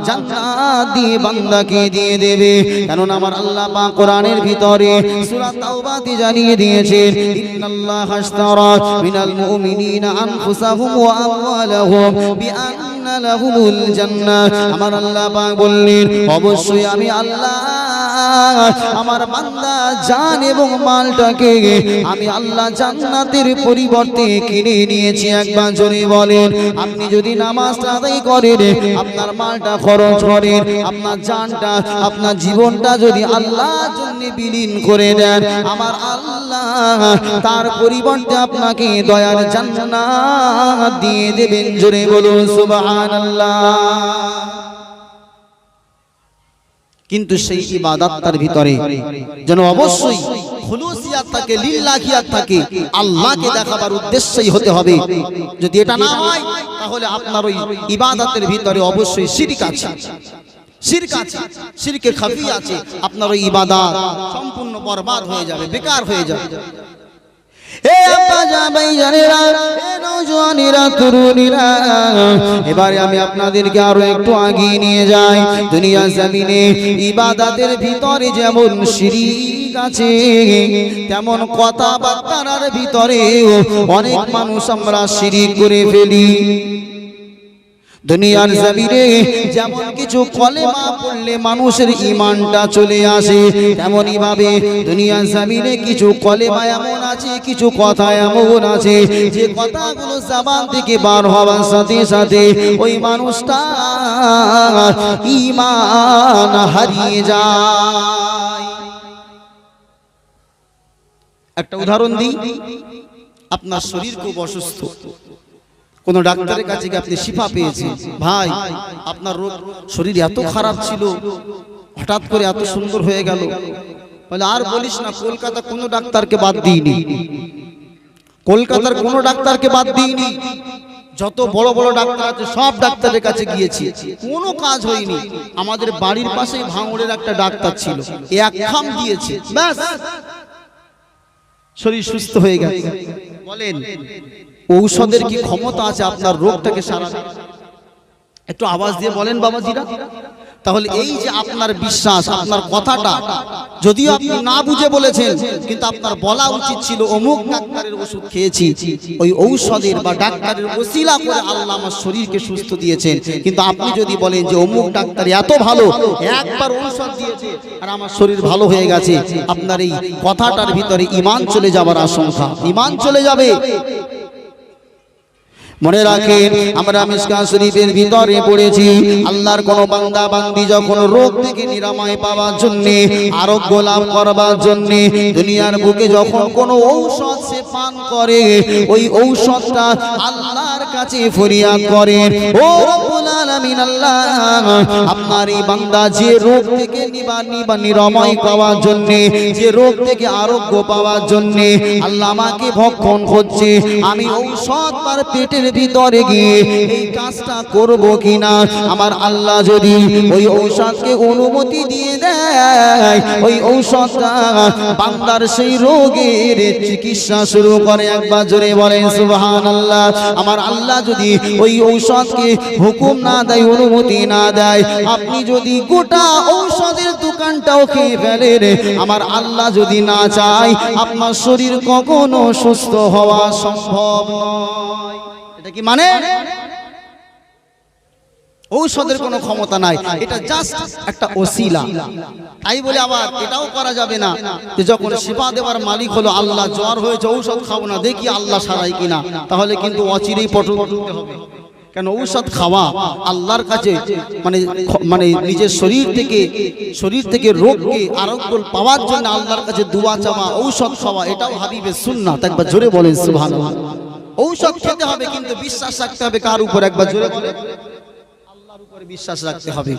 S1: জান্নাত দিয়ে বান্দাকে দিয়ে দেবে। কারণ আমার আল্লাহ পাক কোরআনের ভিতরে সূরা তাওবাতে জানিয়ে দিয়েছেন, ইন্নাল্লাহা আশতারা মিনাল মুমিনিনা আনফুসাহুম ওয়া আমওয়ালাহুম বিআন্না লাহুমুল জান্নাহ। আমার আল্লাহ পাক বললেন, অবশ্যই আমি আল্লাহ আমার বান্দা জান এবং মালটাকে আমি আল্লাহ জান্নাতের পরিবর্তে কিনে নিয়েছি। একবার জোরে বলেন, আপনি যদি নামাজ আদায় করেন, আপনার মালটা খরচ করেন, আপনার জানটা, আপনার জীবনটা যদি আল্লাহর জন্য বিলীন করে দেন, আমার আল্লাহ তার পরিবর্তে আপনাকে দয়ার জান্নাত দিয়ে দেবেন। জোরে বলুন সুবহানাল্লাহ। কিন্তু সেই ইবাদতটার ভিতরে যেন অবশ্যই খুলুসিয়াত থাকে, লিল্লাহিয়াত থাকে, আল্লাহকে দেখাবার উদ্দেশ্যই হতে হবে। যদি এটা না হয় তাহলে আপনার ওই ইবাদতের ভিতরে অবশ্যই শিরক আছে, শিরক আছে, শিরকে খাফি আছে। আপনার ওই ইবাদত সম্পূর্ণ বরবাদ হয়ে যাবে, বেকার হয়ে যাবে। এবারে আমি আপনাদেরকে আরো একটু আগিয়ে নিয়ে যাই। দুনিয়া জমিনে ইবাদতের ভিতরে যেমন শিরক আছে, তেমন কথাবার্তার ভিতরে অনেক মানুষ আমরা শিরক করে ফেলি। দুনিয়ার জমিনে যেমন কিছু কলেমা পড়লে মানুষের ঈমানটা চলে আসে, তেমনি ভাবে দুনিয়ার জমিনে কিছু কলেমা এমন আছে, কিছু কথা এমন আছে যে কথাগুলো জবান থেকে বার হওয়ার সাথে সাথে ওই মানুষটা ঈমান হারিয়ে যায়। একটা উদাহরণ দিই, আপনার শরীর খুব অসুস্থ, কোন ডাক্তারের কাছে গিয়ে আপনি শিফা পেয়েছেন, ভাই আপনার রোগ শরীর এত খারাপ ছিল, হঠাৎ করে এত সুন্দর হয়ে গেল। বলে আর বলিস না, কলকাতা কোনো ডাক্তারকে বাদ দিইনি, কলকাতার কোনো ডাক্তারকে বাদ দিইনি, যত বড় বড় ডাক্তার আছে সব ডাক্তারের কাছে গিয়েছি, কোনো কাজ হয়নি। আমাদের বাড়ির পাশেই ভাঙড়ের একটা ডাক্তার ছিল, এক খাম দিয়েছে, ব্যাস শরীর সুস্থ হয়ে গেছে। বলেন ঔষধের কি ক্ষমতা আছে আপনার রোগটাকে সারাতে? একটু আওয়াজ দিয়ে বলেন বাবাজিরা। তাহলে এই যে আপনার বিশ্বাস, আপনার কথাটা যদিও আপনি না বুঝে বলেছেন, কিন্তু আপনার বলা উচিত ছিল অমুক ডাক্তারের ওষুধ খেয়েছি, ওই ঔষধের বা ডাক্তারের ওসিলা করে আল্লাহ আমার শরীরকে সুস্থ দিয়েছেন। কিন্তু আপনি যদি বলেন যে অমুক ডাক্তার এত ভালো, একবার ঔষধ দিয়েছে আর আমার শরীর ভালো হয়ে গেছে, আপনার এই কথাটার ভিতরে ঈমান চলে যাবার আশঙ্কা, ঈমান চলে যাবে। মনে রাখেন, আমরা মিশকাত শরীফের ভিতরে পড়েছি, আল্লাহর কোন বান্দা বান্দি যখন রোগ থেকে নিরাময় পাওয়ার জন্য, আরোগ্য লাভ করবার জন্য দুনিয়ার বুকে যখন কোন ঔষধ সে পান করে, ওই ঔষধটা আল্লাহর কাছে ফরিয়াদ করে, ও রব্বুল আলামিন আল্লাহ, আপনার এই বান্দা যে রোগ থেকে নিরাময় পাওয়ার জন্য, যে রোগ থেকে আরোগ্য পাওয়ার জন্য আল্লাহ আমাকে ভক্ষণ করছে, আমি ঔষধ তার পেটের ভিতরে গিয়ে এই কাজটা করব কিনা? আমার আল্লাহ যদি ওই ঔষধকে অনুমতি দিয়ে দেয়, ওই ঔষধটা বান্দার সেই রোগের চিকিৎসা শুরু করে। একবার জোরে বলেন সুবহানাল্লাহ। আমার আল্লাহ যদি ওই ঔষধকে হুকুম না দেয়, অনুমতি না দেয়, আপনি যদি গোটা ঔষধের দোকানটাও খেয়ে ফেলেন, আমার আল্লাহ যদি না চায় আপনার শরীর কখনো সুস্থ হওয়া সম্ভব নয়। এটা কি মানে? ঔষধের কোনো ক্ষমতা নাই, এটা জাস্ট একটা ওসিলা। তাই বলে আবার এটাও করা যাবে না যে যখন শিফা দেওয়ার মালিক হলো আল্লাহ, জ্বর হয়েছে ঔষধ খাবো না, দেখি আল্লাহ সারাই কিনা, তাহলে কিন্তু অচিরেই পটল করতে হবে। কেন ঔষধ খাওয়া আল্লাহর কাছে মানে নিজের শরীর থেকে রোগকে আরোগ্য পাওয়ার জন্য আল্লাহর কাছে দোয়া চাওয়া, ঔষধ খাওয়া, এটাও হাবিবের সুন্নাত। একবার জোরে বলেন সুবহানাল্লাহ। ঔষধ খেতে হবে, কিন্তু বিশ্বাস রাখতে হবে কার উপর? একবার জোরে বলে, আল্লাহর উপরে বিশ্বাস রাখতে হবে।